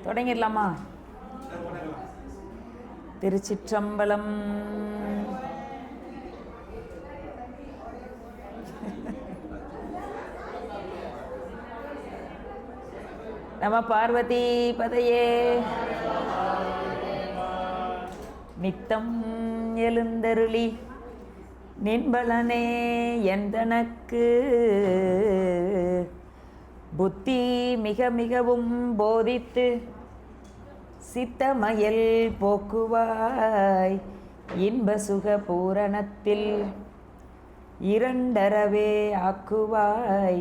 தொடங்கிடலாமா? திருச்சிற்றம்பலம். நம பார்வதி பதையே. நித்தம் எழுந்தருளி நின்பலனே எந்தனக்கு புத்தி மிக மிகவும் போதித்து சித்தமயல் போக்குவாய் இன்ப சுக பூரணத்தில் இரண்டரவே ஆக்குவாய்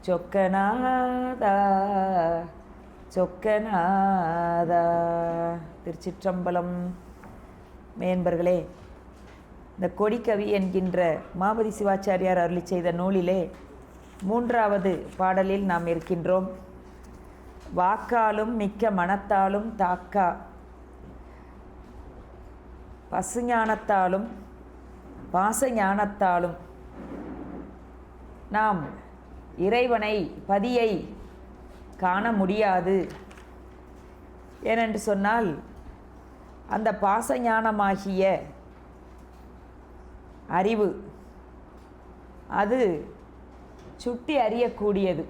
சொக்கநாதா சொக்கநாதா. திருச்சிற்றம்பலம். மேன்பர்களே, இந்த கொடிக்கவி என்கின்ற மாபதி சிவாச்சாரியார் அருளி செய்த நூலிலே 3வது பாடலில் நாம் இருக்கின்றோம். வாக்காலும் மிக்க மனத்தாலும் தாக்கா பசுஞானத்தாலும் பாசஞானத்தாலும் நாம் இறைவனை பதியை காண முடியாது. ஏனென்று சொன்னால் அந்த பாசஞானமாகிய அறிவு அது சுட்டி அறியக்கூடியது.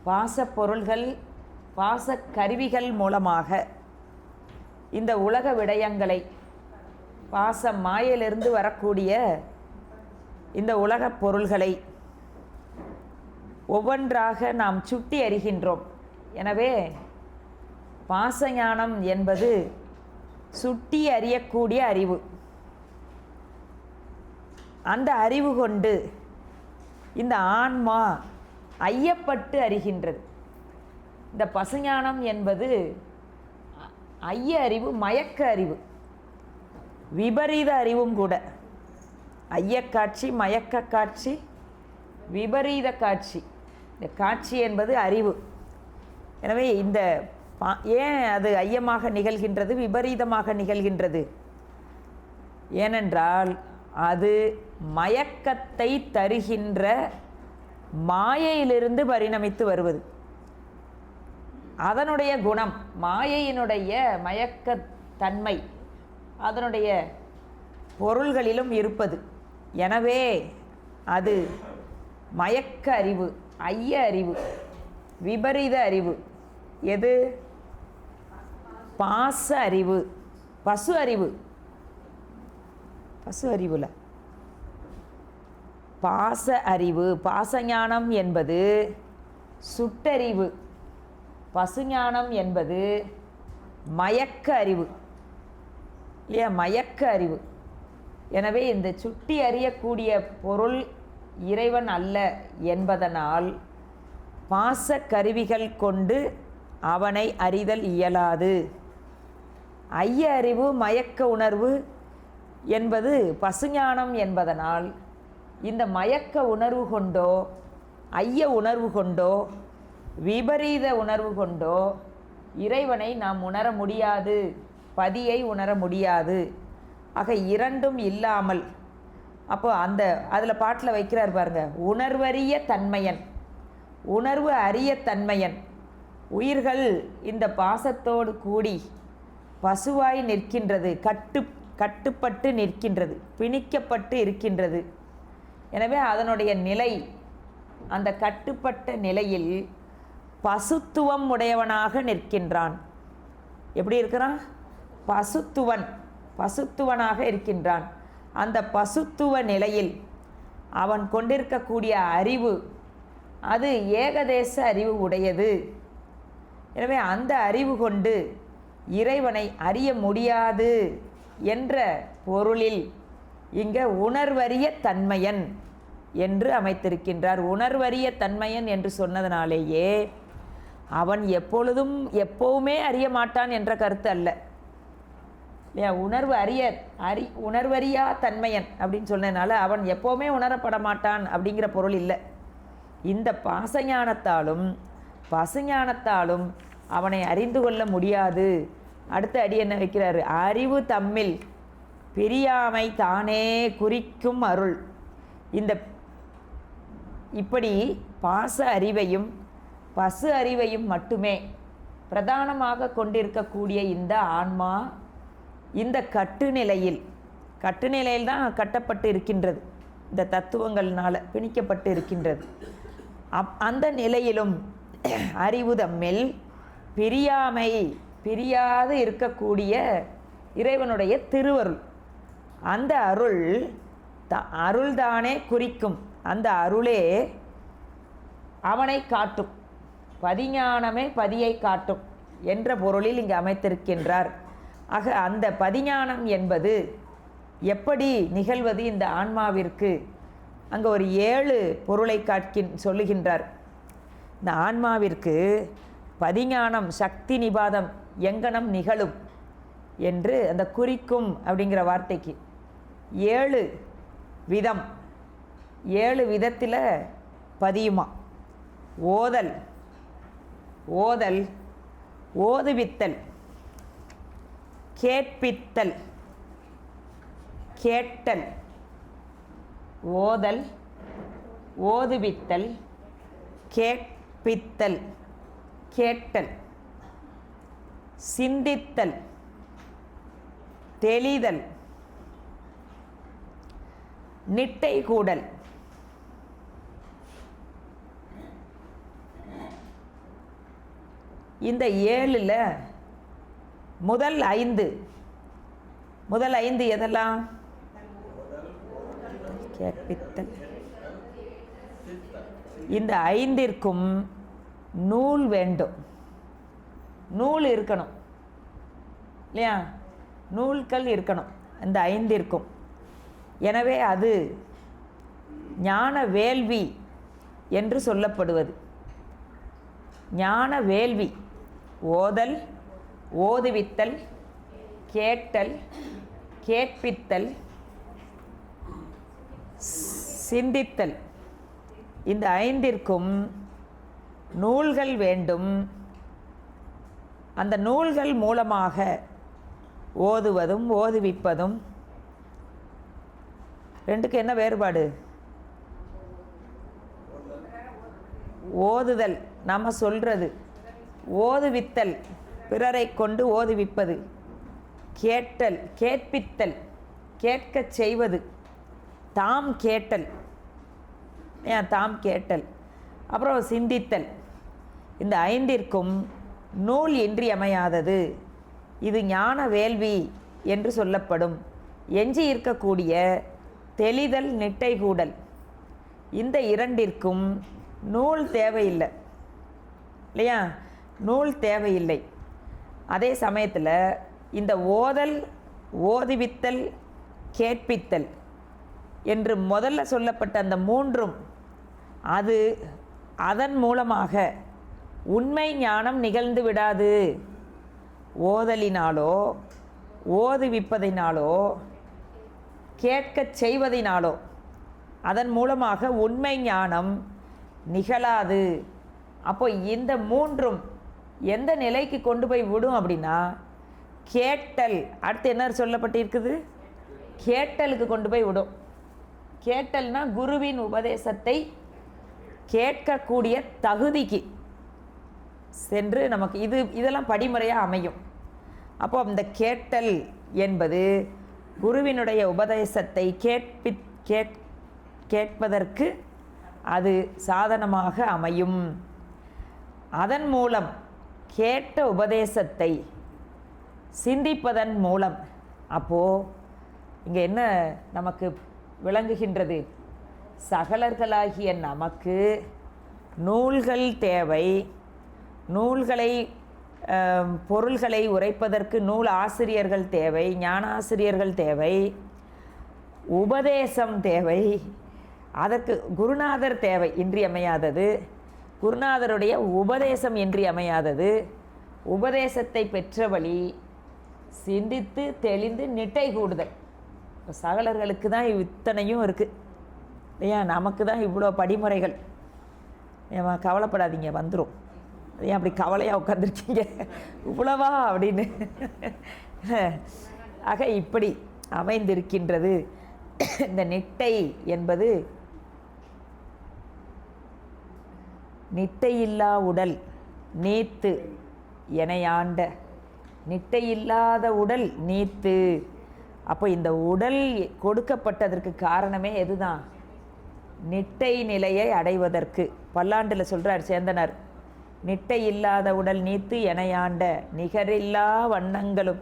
பாசப்பொருள்கள் பாசக்கருவிகள் மூலமாக இந்த உலக விடயங்களை பாச மாயிலிருந்து வரக்கூடிய இந்த உலகப் பொருள்களை ஒவ்வொன்றாக நாம் சுட்டி அறிகின்றோம். எனவே பாசஞானம் என்பது சுட்டி அறியக்கூடிய அறிவு. அந்த அறிவு கொண்டு இந்த ஆன்மா ஐயப்பட்டு அறிகின்றது. இந்த பசுஞானம் என்பது ஐய அறிவு, மயக்க அறிவு, விபரீத அறிவும் கூட. ஐயக்காட்சி, மயக்க காட்சி, விபரீத காட்சி. இந்த காட்சி என்பது அறிவு. எனவே இந்த ஏன் அது ஐயமாக நிகழ்கின்றது, விபரீதமாக நிகழ்கின்றது? ஏனென்றால் அது மயக்கத்தை தருகின்ற மாயையிலிருந்து பரிணமித்து வருவது. அதனுடைய குணம், மாயையினுடைய மயக்கத்தன்மை அதனுடைய பொருள்களிலும் இருப்பது. எனவே அது மயக்க அறிவு, ஐய அறிவு, விபரீத அறிவு. எது? பாச அறிவு, பசு அறிவு. பசு அறிவுல பாச அறிவு. பாசஞானம் என்பது சுட்டறிவு, பசுஞானம் என்பது மயக்க அறிவு இல்லையா? மயக்க அறிவு. எனவே இந்த சுட்டி அறியக்கூடிய பொருள் இறைவன் அல்ல என்பதனால் பாச கருவிகள் கொண்டு அவனை அறிதல் இயலாது. ஐய அறிவு, மயக்க உணர்வு என்பது பசுஞானம் என்பதனால் இந்த மயக்க உணர்வு கொண்டோ ஐய உணர்வு கொண்டோ விபரீத உணர்வு கொண்டோ இறைவனை நாம் உணர முடியாது, பதியை உணர முடியாது. ஆக இரண்டும் இல்லாமல், அப்போ அந்த அதில் பாட்டில் வைக்கிறார் பாருங்க, உணர்வறிய தன்மையன், உணர்வு அறிய தன்மையன். உயிர்கள் இந்த பாசத்தோடு கூடி பசுவாய் நிற்கின்றது, கட்டுப்பட்டு நிற்கின்றது, பிணிக்கப்பட்டு இருக்கின்றது. எனவே அதனுடைய நிலை, அந்த கட்டுப்பட்ட நிலையில் பசுத்துவம் உடையவனாக நிற்கின்றான். எப்படி இருக்கிறான்? பசுத்துவனாக இருக்கின்றான். அந்த பசுத்துவ நிலையில் அவன் கொண்டிருக்கக்கூடிய அறிவு அது ஏகதேச அறிவு உடையது. எனவே அந்த அறிவு கொண்டு இறைவனை அறிய முடியாது என்ற பொருளில் இங்கே உணர்வறிய தன்மையன் என்று அமைத்திருக்கின்றார். உணர்வறிய தன்மையன் என்று சொன்னதனாலேயே அவன் எப்பொழுதும் எப்போவுமே அறிய மாட்டான் என்ற கருத்து அல்ல இல்லையா? உணர்வறியா தன்மையன் அப்படின்னு சொன்னதுனால அவன் எப்போவுமே உணரப்பட மாட்டான் அப்படிங்கிற பொருள் இல்லை. இந்த பாசஞானத்தாலும் பசுஞானத்தாலும் அவனை அறிந்து கொள்ள முடியாது. அடுத்த அடி என்ன வைக்கிறாரு? அறிவு தம்மில் பிரியாமை தானே குறிக்கும் அருள். இந்த இப்படி பாச அறிவையும் பசு அறிவையும் மட்டுமே பிரதானமாக கொண்டிருக்கக்கூடிய இந்த ஆன்மா இந்த கட்டுநிலையில் தான் கட்டப்பட்டு இருக்கின்றது, இந்த தத்துவங்கள்னால் பிணிக்கப்பட்டு இருக்கின்றது. அந்த நிலையிலும் அறிவு தம்மில் பிரியாது இருக்கக்கூடிய இறைவனுடைய திருவருள், அந்த அருள்தானே குறிக்கும், அந்த அருளே அவனை காட்டும், பதிஞானமே பதியை காட்டும் என்ற பொருளில் இங்கு அமைத்திருக்கின்றார். ஆக அந்த பதிஞானம் என்பது எப்படி நிகழ்வது இந்த ஆன்மாவிற்கு? அங்கே ஒரு 7 பொருளை சொல்லுகின்றார். இந்த ஆன்மாவிற்கு பதிஞானம் சக்தி நிபாதம் எங்கனம் நிகழும் என்று அந்த குறிக்கும் அப்படிங்கிற வார்த்தைக்கு 7 விதம், 7 விதத்தில் பதியுமா. ஓதல், ஓதுவித்தல், கேட்பித்தல், கேட்டல். ஓதல், ஓதுவித்தல், கேட்பித்தல், கேட்டல். சிந்தித்தல், தெளிதல், நிட்டை கூடல். இந்த 7ல் முதல் 5 எதெல்லாம்? கேட்பித்தல். இந்த 5ற்கும் நூல் வேண்டும், நூல் இருக்கணும் இல்லையா? நூல்கள் இருக்கணும் இந்த 5ற்கும். எனவே அது ஞான வேள்வி என்று சொல்லப்படுவது. ஞான வேள்வி ஓதல், ஓதுவித்தல், கேட்டல், கேட்பித்தல், சிந்தித்தல். இந்த 5ற்கும் நூல்கள் வேண்டும். அந்த நூல்கள் மூலமாக ஓதுவதும் ஓதுவிப்பதும். 2க்கு என்ன வேறுபாடு? ஓதுதல் நம்ம சொல்கிறது, ஓதுவித்தல் பிறரை கொண்டு ஓதுவிப்பது, கேட்டல் கேட்பித்தல் கேட்கச் செய்வது, தாம் கேட்டல் அப்புறம் சிந்தித்தல். இந்த 5ற்கும் நூல் இன்றியமையாதது. இது ஞான வேள்வி என்று சொல்லப்படும். எஞ்சி இருக்கக்கூடிய தெளிதல், நிட்டை கூடல், இந்த 2ற்கும் நூல் தேவையில்லை இல்லையா? நூல் தேவையில்லை. அதே சமயத்தில் இந்த ஓதல், ஓதுவித்தல், கேட்பித்தல் என்று முதல்ல சொல்லப்பட்ட அந்த 3ம் அதன் மூலமாக உண்மை ஞானம் நிகழ்ந்து விடாது. ஓதலினாலோ ஓதுவிப்பதினாலோ கேட்கச் செய்வதினாலோ அதன் மூலமாக உண்மை ஞானம் நிகழாது. அப்போ இந்த 3ம் எந்த நிலைக்கு கொண்டு போய் விடும் அப்படின்னா, கேட்டல். அடுத்து என்ன சொல்லப்பட்டிருக்குது? கேட்டலுக்கு கொண்டு போய் விடும். கேட்டல்னா குருவின் உபதேசத்தை கேட்கக்கூடிய தகுதிக்கு சென்று நமக்கு இதெல்லாம் படிமுறையாக அமையும். அப்போ அந்த கேட்டல் என்பது குருவினுடைய உபதேசத்தை கேட்பதற்கு அது சாதனமாக அமையும். அதன் மூலம் கேட்ட உபதேசத்தை சிந்திப்பதன் மூலம் அப்போது இங்கே என்ன நமக்கு விளங்குகின்றது? சகலர்களாகிய நமக்கு நூல்கள் தேவை. பொருள்களை உரைப்பதற்கு நூல் ஆசிரியர்கள் தேவை, ஞானாசிரியர்கள் தேவை, உபதேசம் தேவை. அதற்கு குருநாதர் தேவை, இன்றியமையாதது. குருநாதருடைய உபதேசம் இன்றியமையாதது. உபதேசத்தை பெற்ற வழி சிந்தித்து தெளிந்து நிட்டை கூடுதல். சகலர்களுக்கு தான் இத்தனையும் இருக்குது இல்லையா? நமக்கு தான் இவ்வளோ படிமுறைகள். ஏமா கவலைப்படாதீங்க, வந்துடும். ஏன் அப்படி கவலையாக உட்காந்துருக்கீங்க இவ்வளவா அப்படின்னு. ஆக இப்படி அமைந்திருக்கின்றது இந்த நிட்டை என்பது. நிட்டையில்லா உடல் நீத்து எனையாண்ட. நிட்டை இல்லாத உடல் நீத்து. அப்போ இந்த உடல் கொடுக்கப்பட்டதற்கு காரணமே எதுதான்? நிட்டை நிலையை அடைவதற்கு. பல்லாண்டில் சொல்கிறார் சேந்தனர், நிட்டை இல்லாத உடல் நீத்து எனையாண்ட நிகரில்லா வண்ணங்களும்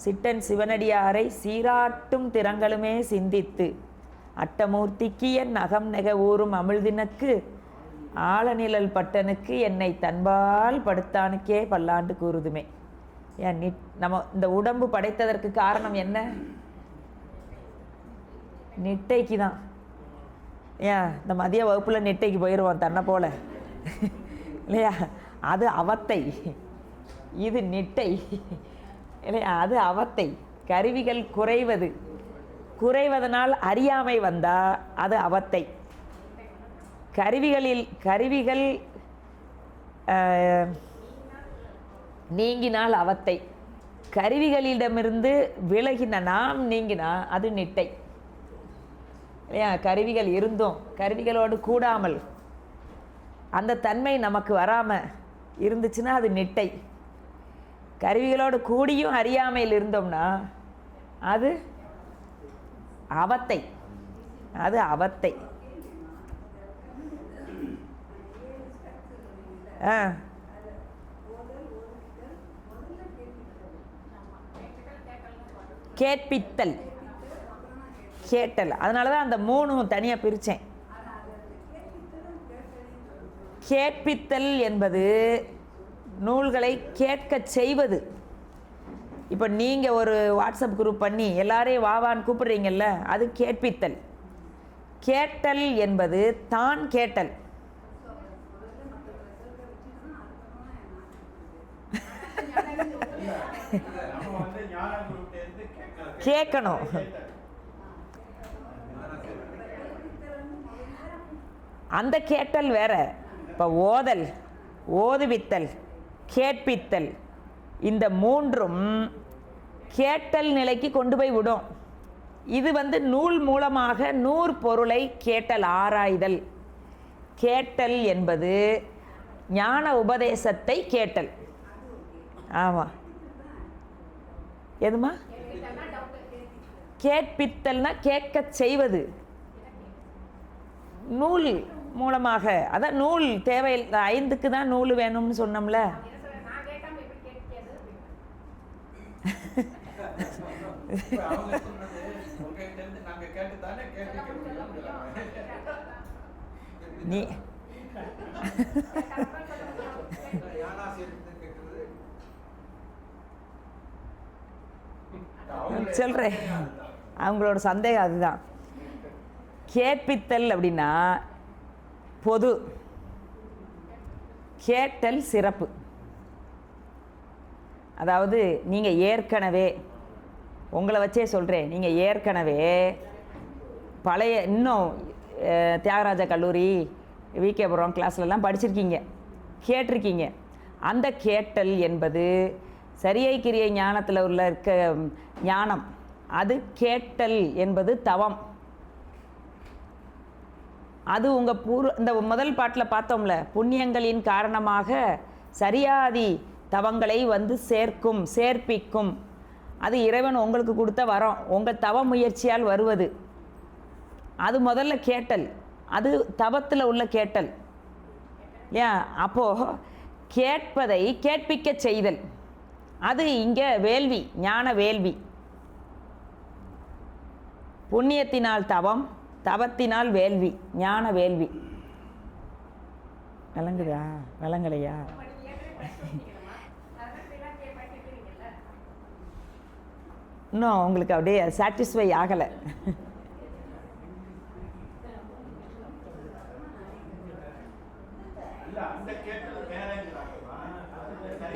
சிட்டன் சிவனடியாரை சீராட்டும் திறங்களுமே சிந்தித்து அட்டமூர்த்திக்கு என் அகம் நெக ஊறும் அமிழ்தினக்கு ஆழநிழல் பட்டனுக்கு என்னை தன்பால் படுத்தானுக்கே பல்லாண்டு கூறுதுமே. ஏன் நம்ம இந்த உடம்பு படைத்ததற்கு காரணம் என்ன? நிட்டைக்கு தான். ஏன் இந்த மதிய வகுப்பில் நிட்டைக்கு போயிடுவோம் தன்னை போல இல்லையா? அது அவத்தை, இது நிட்டை இல்லையா? அது அவத்தை. கருவிகள் குறைவதனால் அறியாமை வந்தால் அது அவத்தை. கருவிகள் நீங்கினால் அவத்தை. கருவிகளிடமிருந்து விலகின நாம் நீங்கினா அது நிட்டை இல்லையா? கருவிகள் இருந்தும் கருவிகளோடு கூடாமல் அந்த தன்மை நமக்கு வராமல் இருந்துச்சுன்னா அது நிட்டை. கருவிகளோடு கூடியும் அறியாமையில் இருந்தோம்னா அது அவத்தை. அது அவத்தை. கேட்பித்தல், கேட்டல். அதனால தான் அந்த மூணும் தனியாக பிரித்தேன். கேட்பித்தல் என்பது நூல்களை கேட்க செய்வது. இப்போ நீங்கள் ஒரு வாட்ஸ்அப் குரூப் பண்ணி எல்லாரையும் வாவான்னு கூப்பிடுறீங்கல்ல, அது கேட்பித்தல். கேட்டல் என்பது தான் கேட்டல். கேட்கணும். அந்த கேட்டல் வேற. இப்போ ஓதல், ஓதுவித்தல், கேட்பித்தல், இந்த மூன்றும் கேட்டல் நிலைக்கு கொண்டு போய் விடும். இது நூல் மூலமாக நூற்பொருளை கேட்டல், ஆராய்தல். கேட்டல் என்பது ஞான உபதேசத்தை கேட்டல். ஆமாம். எதுமா? கேட்பித்தல்னா கேட்க செய்வது. நூல் மூலமாக, அதான் நூல் தேவை. 5க்கு தான் நூல் வேணும்னு சொன்னோம்ல. நீ சொல்கிறேன், அவங்களோட சந்தேகம் அதுதான். கேட்பித்தல் அப்படின்னா பொது, கேட்டல் சிறப்பு. அதாவது நீங்கள் ஏற்கனவே, உங்களை வச்சே சொல்கிறேன், நீங்கள் ஏற்கனவே பழைய இன்னும் தியாகராஜ கல்லூரி, விகேபுரம் கிளாஸ்லலாம் படிச்சிருக்கீங்க, கேட்டிருக்கீங்க. அந்த கேட்டல் என்பது சரியை கிரியை ஞானத்தில் இருக்க ஞானம். அது கேட்டல் என்பது தவம். அது உங்கள் இந்த முதல் பாட்டில் பார்த்தோம்ல, புண்ணியங்களின் காரணமாக சரியாதி தவங்களை சேர்ப்பிக்கும். அது இறைவன் உங்களுக்கு கொடுத்த வரம், உங்கள் தவ முயற்சியால் வருவது. அது முதல்ல கேட்டல், அது தவத்தில் உள்ள கேட்டல். ஏன் அப்போது கேட்பதை கேட்பிக்க செய்தல், அது இங்கே வேள்வி, ஞான வேள்வி. புண்ணியத்தினால் தவம், தவத்தினால் வேள்வி, ஞான வேள்வி. விளங்குதா? விளங்கலையா? இன்னும் உங்களுக்கு அப்படியே சாட்டிஸ்ஃபை ஆகலை.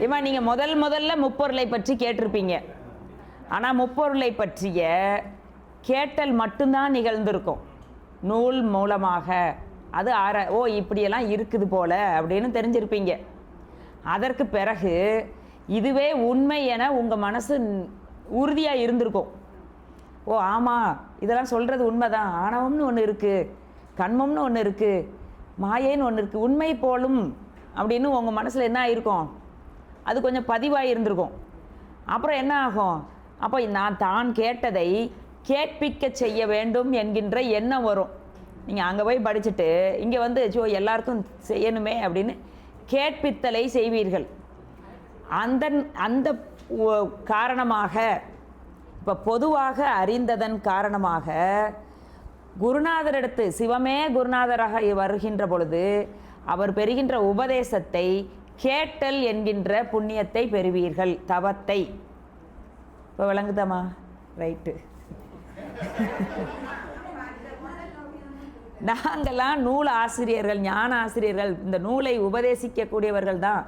இவன் நீங்கள் முதல்ல முப்பொருளை பற்றி கேட்டிருப்பீங்க. ஆனால் முப்பொருளை பற்றிய கேட்டல் மட்டும்தான் நிகழ்ந்திருக்கும் நூல் மூலமாக. அது ஓ இப்படியெல்லாம் இருக்குது போல அப்படின்னு தெரிஞ்சிருப்பீங்க. அதற்கு பிறகு இதுவே உண்மை என உங்கள் மனசு உறுதியாக இருந்திருக்கும். ஓ ஆமாம், இதெல்லாம் சொல்கிறது உண்மைதான். ஆணவம்னு ஒன்று இருக்குது, கண்மம்னு ஒன்று இருக்குது, மாயைன்னு ஒன்று இருக்குது, உண்மை போலும் அப்படின்னு உங்கள் மனசில் என்ன ஆயிருக்கும்? அது கொஞ்சம் பதிவாகி இருந்திருக்கும். அப்புறம் என்ன ஆகும், அப்போ நான் தான் கேட்டதை கேட்பிக்க செய்ய வேண்டும் என்கின்ற எண்ணம் வரும். நீங்கள் அங்கே போய் படிச்சுட்டு இங்கே வந்து எல்லாருக்கும் செய்யணுமே அப்படின்னு கேட்பித்தலை செய்வீர்கள். அந்த காரணமாக இப்போ பொதுவாக அறிந்ததன் காரணமாக குருநாதரிடத்து சிவமே குருநாதராக வருகின்ற பொழுது அவர் பெறுகின்ற உபதேசத்தை கேட்டல் என்கின்ற புண்ணியத்தை பெறுவீர்கள், தவத்தை. இப்போ விளங்குதாமா? ரைட்டு. நாங்கள்லாம் நூல் ஆசிரியர்கள், ஞான ஆசிரியர்கள், இந்த நூலை உபதேசிக்கக்கூடியவர்கள் தான்.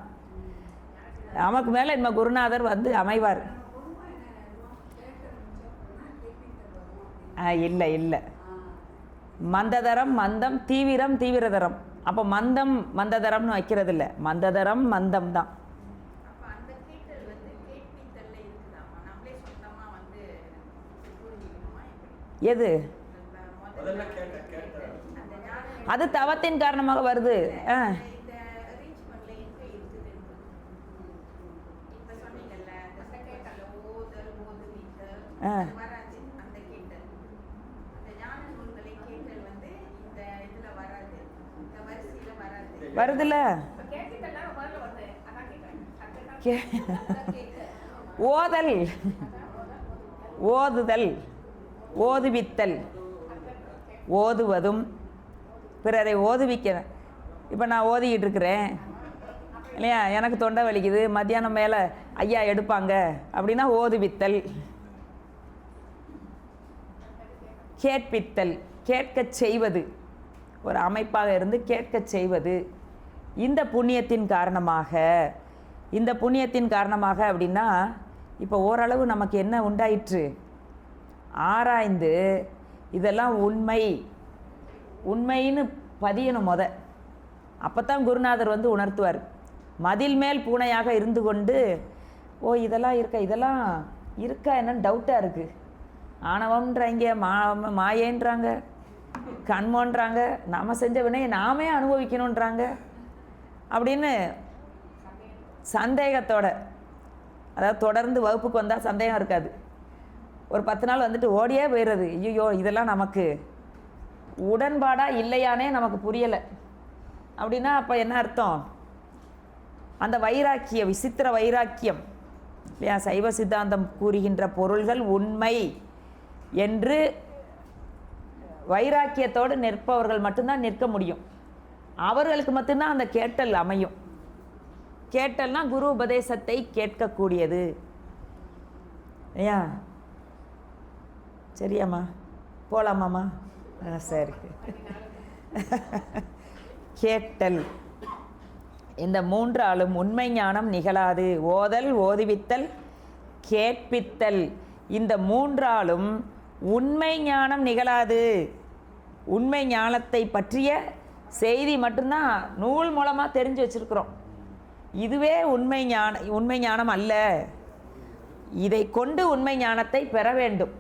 நமக்கு மேலே நம்ம குருநாதர் வந்து அமைவார். இல்லை இல்லை, மந்ததரம் மந்தம், தீவிரம் தீவிரதரம். அப்போ மந்தம் மந்ததரம்னு வைக்கிறது இல்லை, மந்ததரம் மந்தம் தான். எது அது தவத்தின் காரணமாக வருது. வருதுல்ல, ஓதல், ஓதுதல், ஓதுவித்தல், ஓதுவதும் பிறரை ஓதுவிக்க. இப்போ நான் ஓதிக்கிட்டு இருக்கிறேன் இல்லையா, எனக்கு தொண்டை வலிக்குது, மத்தியானம் மேலே ஐயா எடுப்பாங்க அப்படின்னா ஓதுவித்தல். கேட்பித்தல், கேட்கச் செய்வது, ஒரு அமைப்பாக இருந்து கேட்கச் செய்வது. இந்த புண்ணியத்தின் காரணமாக, இந்த புண்ணியத்தின் காரணமாக அப்படின்னா இப்போ ஓரளவு நமக்கு என்ன உண்டாயிற்று, ஆராய்ந்து இதெல்லாம் உண்மை உண்மைன்னு பதியணும் அப்போ தான் குருநாதர் வந்து உணர்த்துவார். மதில் மேல் பூனையாக இருந்து கொண்டு இதெல்லாம் இருக்கா என்னன்னு டவுட்டாக இருக்குது, ஆணவம்ன்றாங்க, மாயேன்றாங்க, கண்மோன்றாங்க, நம்ம செஞ்ச வினையை நாமே அனுபவிக்கணுன்றாங்க அப்படின்னு சந்தேகத்தோட, அதாவது தொடர்ந்து வகுப்புக்கு வந்தால் சந்தேகம் இருக்காது. ஒரு 10 நாள் வந்துட்டு ஓடியே போயிடுறது. ஐயோ இதெல்லாம் நமக்கு உடன்பாடாக இல்லையானே நமக்கு புரியலை அப்படின்னா அப்போ என்ன அர்த்தம், அந்த வைராக்கிய விசித்திர வைராக்கியம் இல்லையா, சைவ சித்தாந்தம் கூறுகின்ற பொருள்கள் உண்மை என்று வைராக்கியத்தோடு நிற்பவர்கள் மட்டும்தான் நிற்க முடியும். அவர்களுக்கு மட்டும்தான் அந்த கேட்டல் அமையும். கேட்டல்னா குரு உபதேசத்தை கேட்கக்கூடியது. ஐயா சரியாம்மா, போகலாமாம்மா? சரி. கேட்டல், இந்த 3 ஆளும் உண்மை ஞானம் நிகழாது. ஓதல், ஓதுவித்தல், கேட்பித்தல், இந்த 3 ஆளும் உண்மை ஞானம் நிகழாது. உண்மை ஞானத்தை பற்றிய செய்தி மட்டும்தான் நூல் மூலமாக தெரிஞ்சு வச்சுருக்குறோம். இதுவே உண்மை ஞானம் அல்ல. இதை கொண்டு உண்மை ஞானத்தை பெற வேண்டும்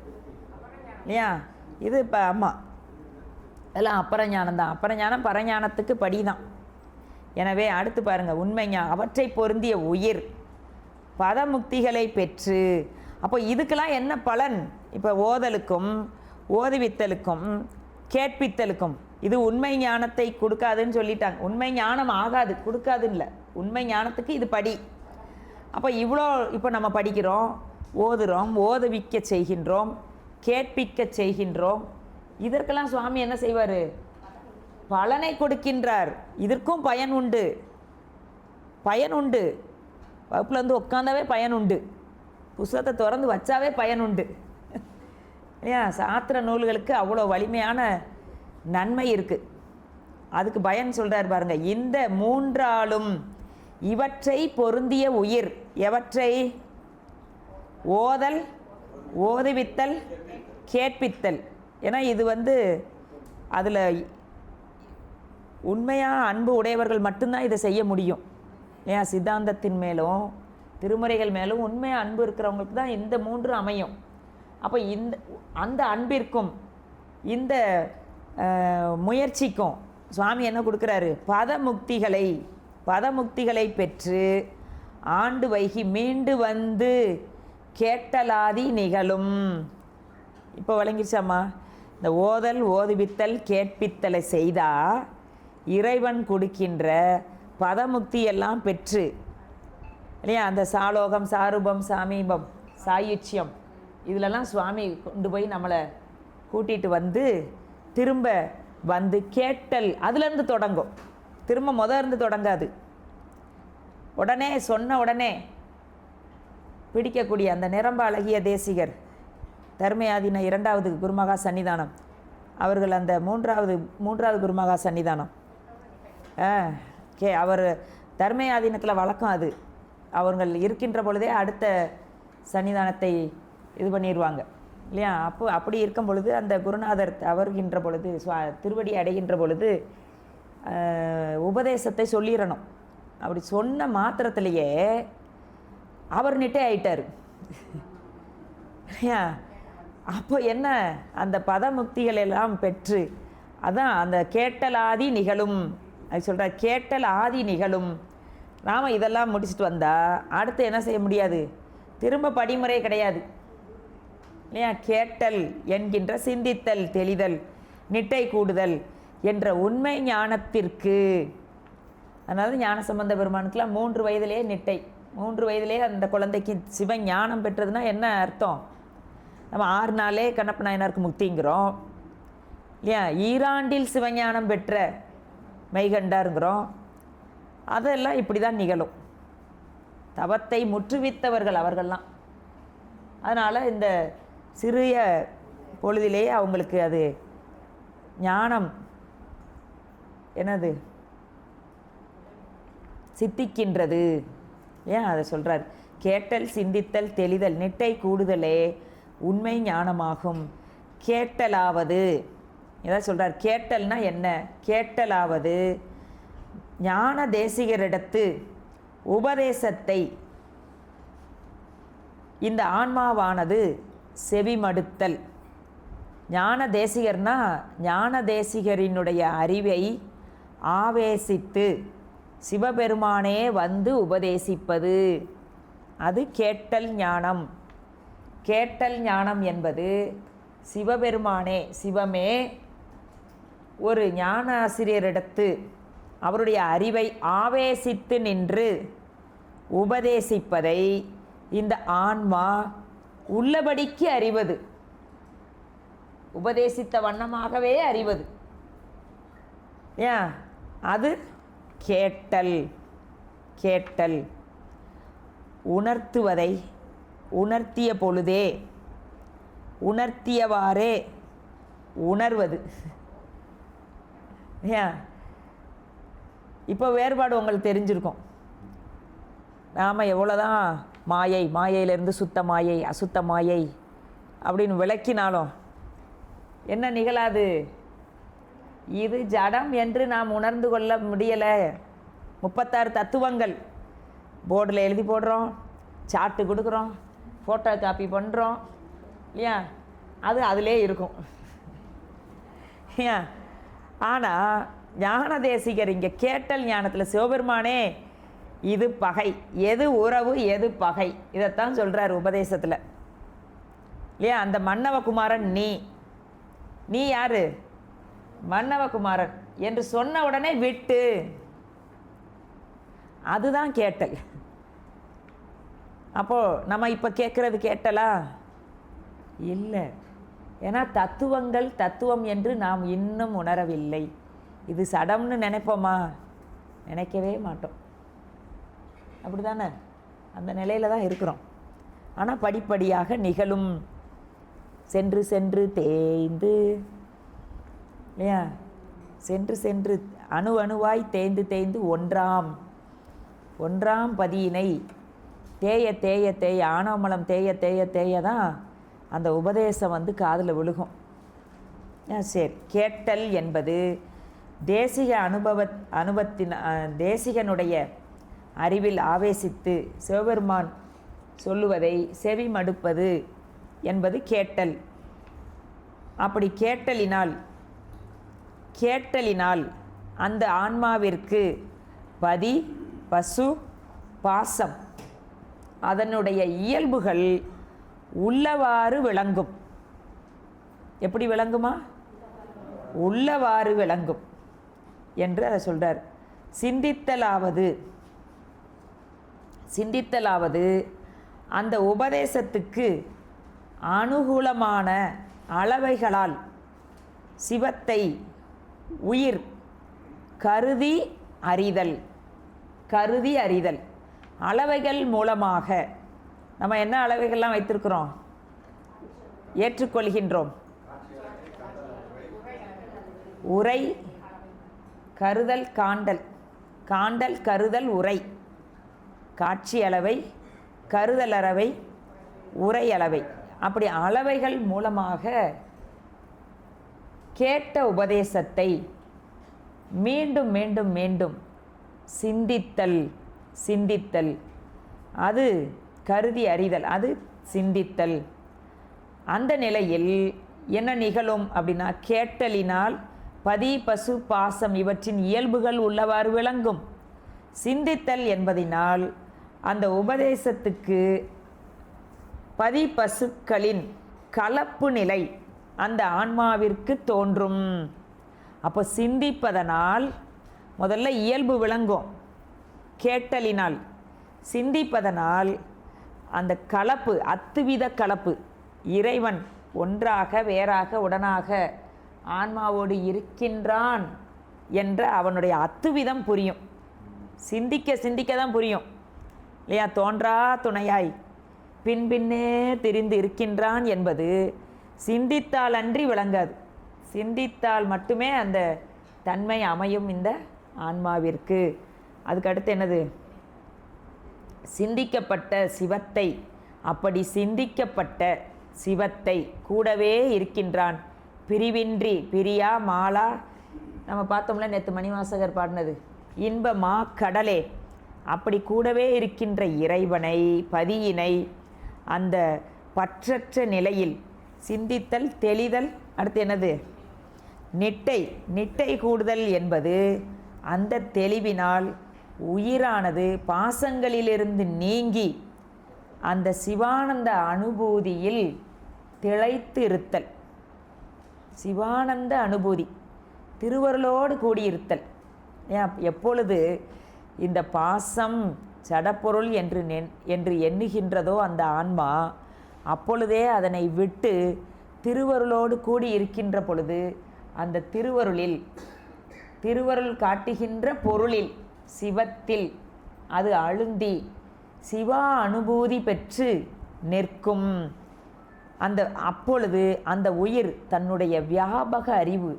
இல்லையா. இது இப்போ ஆமாம், எல்லாம் அப்புற ஞானம் தான். அப்புற ஞானம் பரஞானத்துக்கு படி தான். எனவே அடுத்து பாருங்கள், உண்மை அவற்றை பொருந்திய உயிர் பதமுக்திகளை பெற்று. அப்போ இதுக்கெல்லாம் என்ன பலன்? இப்போ ஓதலுக்கும் ஓதுவித்தலுக்கும் கேட்பித்தலுக்கும் இது உண்மை ஞானத்தை கொடுக்காதுன்னு சொல்லிட்டாங்க. உண்மை ஞானம் ஆகாது, கொடுக்காதுன்னு இல்லை, உண்மை ஞானத்துக்கு இது படி. அப்போ இப்போ நம்ம படிக்கிறோம், ஓதுகிறோம், ஓதுவிக்க செய்கின்றோம், கேட்பிக்க செய்கின்றோம். இதற்கெல்லாம் சுவாமி என்ன செய்வார்? பலனை கொடுக்கின்றார். இதற்கும் பயன் உண்டு, பயன் உண்டு. வகுப்பில் வந்து உட்காந்தாவே பயன் உண்டு, புஸ்தகத்தை திறந்து வச்சாவே பயன் உண்டு இல்லையா. சாத்திர நூல்களுக்கு அவ்வளோ வலிமையான நன்மை இருக்குது. அதுக்கு பயன் சொல்கிறார் பாருங்கள். இந்த 3 ஆளும் இவற்றை பொருந்திய உயிர். எவற்றை? ஓதல், ஓதுவித்தல், கேட்பித்தல். ஏன்னா இது வந்து அதில் உண்மையாக அன்பு உடையவர்கள் மட்டும்தான் இதை செய்ய முடியும். ஏன் சித்தாந்தத்தின் மேலும் திருமுறைகள் மேலும் உண்மையாக அன்பு இருக்கிறவங்களுக்கு தான் இந்த 3 அமையும். அப்போ அந்த அன்பிற்கும் இந்த முயற்சிக்கும் சுவாமி என்ன கொடுக்குறாரு? பதமுக்திகளை பெற்று ஆண்டு வைகி மீண்டு வந்து கேட்டலாதி நிகழும். இப்போ வழங்கிருச்சாம்மா? இந்த ஓதல் ஓதுவித்தல் கேட்பித்தலை செய்தா இறைவன் கொடுக்கின்ற பதமுக்தி எல்லாம் பெற்று இல்லையா, அந்த சாலோகம் சாரூபம் சாமீபம் சாயுச்சியம் இதிலெல்லாம் சுவாமி கொண்டு போய் நம்மளை கூட்டிகிட்டு வந்து திரும்ப வந்து கேட்டல் அதுலேருந்து தொடங்கும். திரும்ப இருந்து தொடங்காது. உடனே சொன்ன உடனே பிடிக்கக்கூடிய அந்த நிரம்ப அழகிய தேசிகர் தர்மயாதீன 2வது குருமகா சன்னிதானம் அவர்கள் அந்த மூன்றாவது குருமகா சன்னிதானம் அவர் தர்மயாதீனத்தில் வழக்கம் அது. அவர்கள் இருக்கின்ற பொழுதே அடுத்த சன்னிதானத்தை இது பண்ணிடுவாங்க இல்லையா. அப்படி இருக்கும் பொழுது அந்த குருநாதர் தவறுகின்ற பொழுது திருவடி அடைகின்ற பொழுது உபதேசத்தை சொல்லிடணும். அப்படி சொன்ன மாத்திரத்திலேயே அவர் நிட்டே ஆயிட்டார் இல்லையா. அப்போ என்ன, அந்த பதமுக்திகள் எல்லாம் பெற்று அதான் அந்த கேட்டல் ஆதி நிகழும் அது சொல்கிறார். கேட்டல் ஆதி நிகழும். நாம் இதெல்லாம் முடிச்சுட்டு வந்தால் அடுத்து என்ன செய்ய முடியாது, திரும்ப படிமுறை கிடையாது இல்லையா. கேட்டல் என்கின்ற சிந்தித்தல் தெளிதல் நிட்டை கூடுதல் என்ற உண்மை ஞானத்திற்கு, அதனால ஞானசம்பந்த பெருமானுக்கெல்லாம் 3 வயதிலே நிட்டை, 3 வயதிலே அந்த குழந்தைக்கு சிவ ஞானம் பெற்றதுன்னா என்ன அர்த்தம்? நம்ம 6 நாளே கண்ணப்ப நாயனாருக்கு முக்திங்கிறோம் இல்லையா. ஈராண்டில் சிவஞானம் பெற்ற மெய்கண்டாருங்கிறோம். அதெல்லாம் இப்படி தான் நிகழும். தவத்தை முற்றுவித்தவர்கள் அவர்கள்லாம். அதனால் இந்த சிறிய பொழுதிலேயே அவங்களுக்கு அது ஞானம் என்னது சித்திக்கின்றது. ஏன் அதை சொல்கிறார்? கேட்டல் சிந்தித்தல் தெளிதல் நிட்டை கூடுதலே உண்மை ஞானமாகும். கேட்டலாவது ஏதாவது சொல்கிறார். கேட்டல்னா என்ன? கேட்டலாவது ஞான தேசிகரிடத்து உபதேசத்தை இந்த ஆன்மாவானது செவிமடுத்தல். ஞான தேசிகர்னா ஞான தேசிகரினுடைய அறிவை ஆவேசித்து சிவபெருமானே வந்து உபதேசிப்பது, அது கேட்டல் ஞானம். கேட்டல் ஞானம் என்பது சிவபெருமானே சிவமே ஒரு ஞான ஆசிரியரிடத்து அவருடைய அறிவை ஆவேசித்து நின்று உபதேசிப்பதை இந்த ஆன்மா உள்ளபடிக்கு அறிவது, உபதேசித்த வண்ணமாகவே அறிவது. ஏன் அது கேட்டல். கேட்டல் உணர்த்துவதை உணர்த்திய பொழுதே உணர்த்தியவாறே உணர்வது. ஏன் இப்போ வேறுபாடு உங்களுக்கு தெரிஞ்சிருக்கும். நாம் எவ்வளோதான் மாயையிலேருந்து சுத்த மாயை அசுத்த மாயை அப்படின்னு விளக்கினாலும் என்ன நிகழாது. இது ஜடம் என்று நாம் உணர்ந்து கொள்ள முடியலை. 36 தத்துவங்கள் போர்டில் எழுதி போடுறோம், சார்ட்டு கொடுக்குறோம், ஃபோட்டோ காப்பி பண்ணுறோம் இல்லையா, அது அதிலே இருக்கும் ஏன். ஆனால் ஞான தேசிகர் இங்கே கேட்டல் ஞானத்தில் சிவபெருமானே இது பகை, எது உறவு எது பகை, இதைத்தான் சொல்கிறார் உபதேசத்தில் இல்லையா. அந்த மன்னவகுமாரன் நீ யார்? மன்னவகுமாரன் என்று சொன்ன உடனே விட்டு, அதுதான் கேட்டல். அப்போது நம்ம இப்போ கேட்குறது கேட்டலா? இல்லை. ஏன்னா தத்துவம் என்று நாம் இன்னும் உணரவில்லை. இது சடம்னு நினைப்போமா? நினைக்கவே மாட்டோம். அப்படி தானே? அந்த நிலையில் தான் இருக்கிறோம். ஆனால் படிப்படியாக நிகழும். சென்று சென்று தேய்ந்து இல்லையா, சென்று சென்று அணுவாய் தேய்ந்து தேய்ந்து ஒன்றாம் பதியினை தேய ஆனாமலம் தேய தான் அந்த உபதேசம் வந்து காதில் விழுகும். சரி, கேட்டல் என்பது தேசிக அனுபவத்தின் தேசிகனுடைய அறிவில் ஆவேசித்து சிவபெருமான் சொல்லுவதை செவி மடுப்பது என்பது கேட்டல். அப்படி கேட்டலினால் அந்த ஆன்மாவிற்கு பதி பசு பாசம் அதனுடைய இயல்புகள் உள்ளவாறு விளங்கும். எப்படி விளங்குமா? உள்ளவாறு விளங்கும் என்று அதை சொல்கிறார். சிந்தித்தலாவது அந்த உபதேசத்துக்கு அனுகூலமான அளவைகளால் சிவத்தை உயிர் கருதி அறிதல். அளவைகள் மூலமாக நம்ம என்ன அளவைகள்லாம் வைத்திருக்கிறோம், ஏற்றுக்கொள்கின்றோம்? உரை, கருதல், காண்டல், கருதல், உரை. காட்சி அளவை, கருதல் அளவை, உரை அளவை. அப்படி அளவைகள் மூலமாக கேட்ட உபதேசத்தை மீண்டும் மீண்டும் மீண்டும் சிந்தித்தல், அது கருதி அறிதல், அது சிந்தித்தல். அந்த நிலையில் என்ன நிகழும் அப்படின்னா, கேட்டலினால் பதி, பசு, பாசம் இவற்றின் இயல்புகள் உள்ளவாறு விளங்கும். சிந்தித்தல் என்பதினால் அந்த உபதேசத்துக்கு பதி பசுக்களின் கலப்பு நிலை அந்த ஆன்மாவிற்கு தோன்றும். அப்போ சிந்திப்பதனால் முதல்ல இயல்பு விளங்கும், கேட்டலினால். சிந்திப்பதனால் அந்த கலப்பு, அத்துவித கலப்பு, இறைவன் ஒன்றாக வேறாக உடனாக ஆன்மாவோடு இருக்கின்றான் என்ற அவனுடைய அத்துவிதம் புரியும். சிந்திக்க தான் புரியும் இல்லையா? தோன்றா துணையாய் பின்னே திரிந்து இருக்கின்றான் என்பது சிந்தித்தால் அன்றி விளங்காது. சிந்தித்தால் மட்டுமே அந்த தன்மை அமையும் இந்த ஆன்மாவிற்கு. அதுக்கடுத்து என்னது? சிந்திக்கப்பட்ட சிவத்தை, அப்படி சிந்திக்கப்பட்ட சிவத்தை கூடவே இருக்கின்றான் பிரிவின்றி. பிரியா மாலா, நம்ம பார்த்தோம்ல நேற்று மணிவாசகர் பாடினது, இன்ப மா கடலே. அப்படி கூடவே இருக்கின்ற இறைவனை, பதியினை அந்த பற்றற்ற நிலையில் சிந்தித்தல், தெளிதல். அடுத்து என்னது? நிட்டை கூடுதல் என்பது அந்த தெளிவினால் உயிரானது பாசங்களிலிருந்து நீங்கி அந்த சிவானந்த அனுபூதியில் திளைத்து இருத்தல். சிவானந்த அனுபூதி, திருவருளோடு கூடியிருத்தல். எப்பொழுது இந்த பாசம் சடப்பொருள் என்று எண்ணுகின்றதோ அந்த ஆன்மா, அப்பொழுதே அதனை விட்டு திருவருளோடு கூடி இருக்கின்ற பொழுது அந்த திருவருள் காட்டுகின்ற பொருளில், சிவத்தில் அது அழுந்தி சிவா அனுபூதி பெற்று நிற்கும். அப்பொழுது அந்த உயிர் தன்னுடைய வியாபக அறிவு,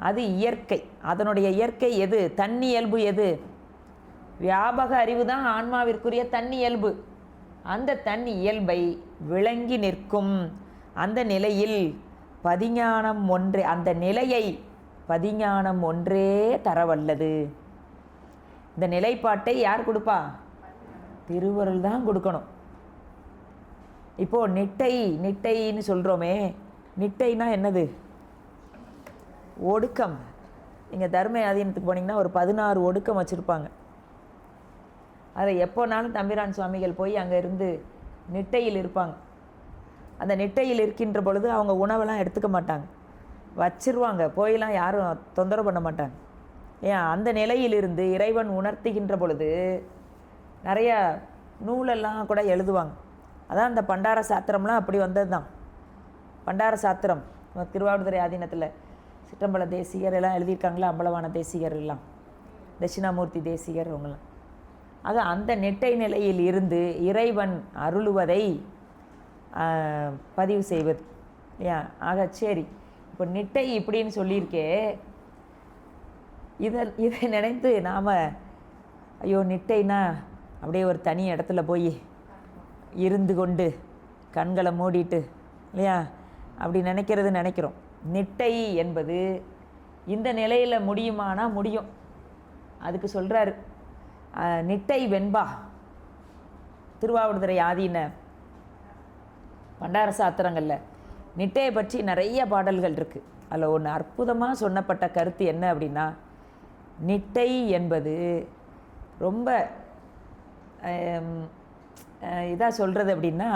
அது இயற்கை, அதனுடைய இயற்கை எது? தன்னியல்பு எது? வியாபக அறிவு தான் ஆன்மாவிற்குரிய தன்னியல்பு. அந்த தன்னியல்பை விளங்கி நிற்கும். அந்த நிலையில் பதிஞானம் ஒன்றே, அந்த நிலையை பதிஞானம் ஒன்றே தரவல்லது. இந்த நிலைப்பாட்டை யார் கொடுப்பா? திருவருள் தான் கொடுக்கணும். இப்போது நிட்டைன்னு சொல்கிறோமே, நிட்டைனா என்னது? ஒடுக்கம். நீங்கள் தர்ம ஆதீனத்துக்கு போனீங்கன்னா ஒரு 16 ஒடுக்கம் வச்சுருப்பாங்க. அதை எப்போனாலும் தம்பிரான் சுவாமிகள் போய் அங்கே இருந்து நிட்டையில் இருப்பாங்க. அந்த நிட்டையில் இருக்கின்ற பொழுது அவங்க உணவெல்லாம் எடுத்துக்க மாட்டாங்க, வச்சிருவாங்க. போயெல்லாம் யாரும் தொந்தரவு பண்ண மாட்டாங்க. அந்த நிலையிலிருந்து இறைவன் உணர்த்துகின்ற பொழுது நிறைய நூலெல்லாம் கூட எழுதுவாங்க. அதான் அந்த பண்டார சாத்திரம்லாம் அப்படி வந்தது தான். பண்டார சாத்திரம் திருவாவடுதுறை ஆதீனத்தில் சிற்றம்பல தேசிகர் எல்லாம் எழுதியிருக்காங்களா, அம்பலவான தேசிகர் எல்லாம், தட்சிணாமூர்த்தி தேசிகர் அவங்களாம். ஆக அந்த நெட்டை நிலையில் இருந்து இறைவன் அருளுவதை பதிவு செய்வது. ஆக சரி, இப்போ நிட்டை இப்படின்னு சொல்லியிருக்கே, இதை நினைத்து நாம் ஐயோ நிட்டைனா அப்படியே ஒரு தனி இடத்துல போய் இருந்து கொண்டு கண்களை மூடிட்டு இல்லையா அப்படி நினைக்கிறோம். நிட்டை என்பது இந்த நிலையில் முடியுமானா முடியும். அதுக்கு சொல்கிறாரு நிட்டை வெண்பா. திருவாவடுதுறை ஆதீன பண்டார சாத்திரங்களில் நிட்டையை பற்றி நிறைய பாடல்கள் இருக்குது. அதில் ஒன்று அற்புதமாக சொன்னப்பட்ட கருத்து என்ன அப்படின்னா, நிட்டை என்பது ரொம்ப இதாக சொல்கிறது அப்படின்னா,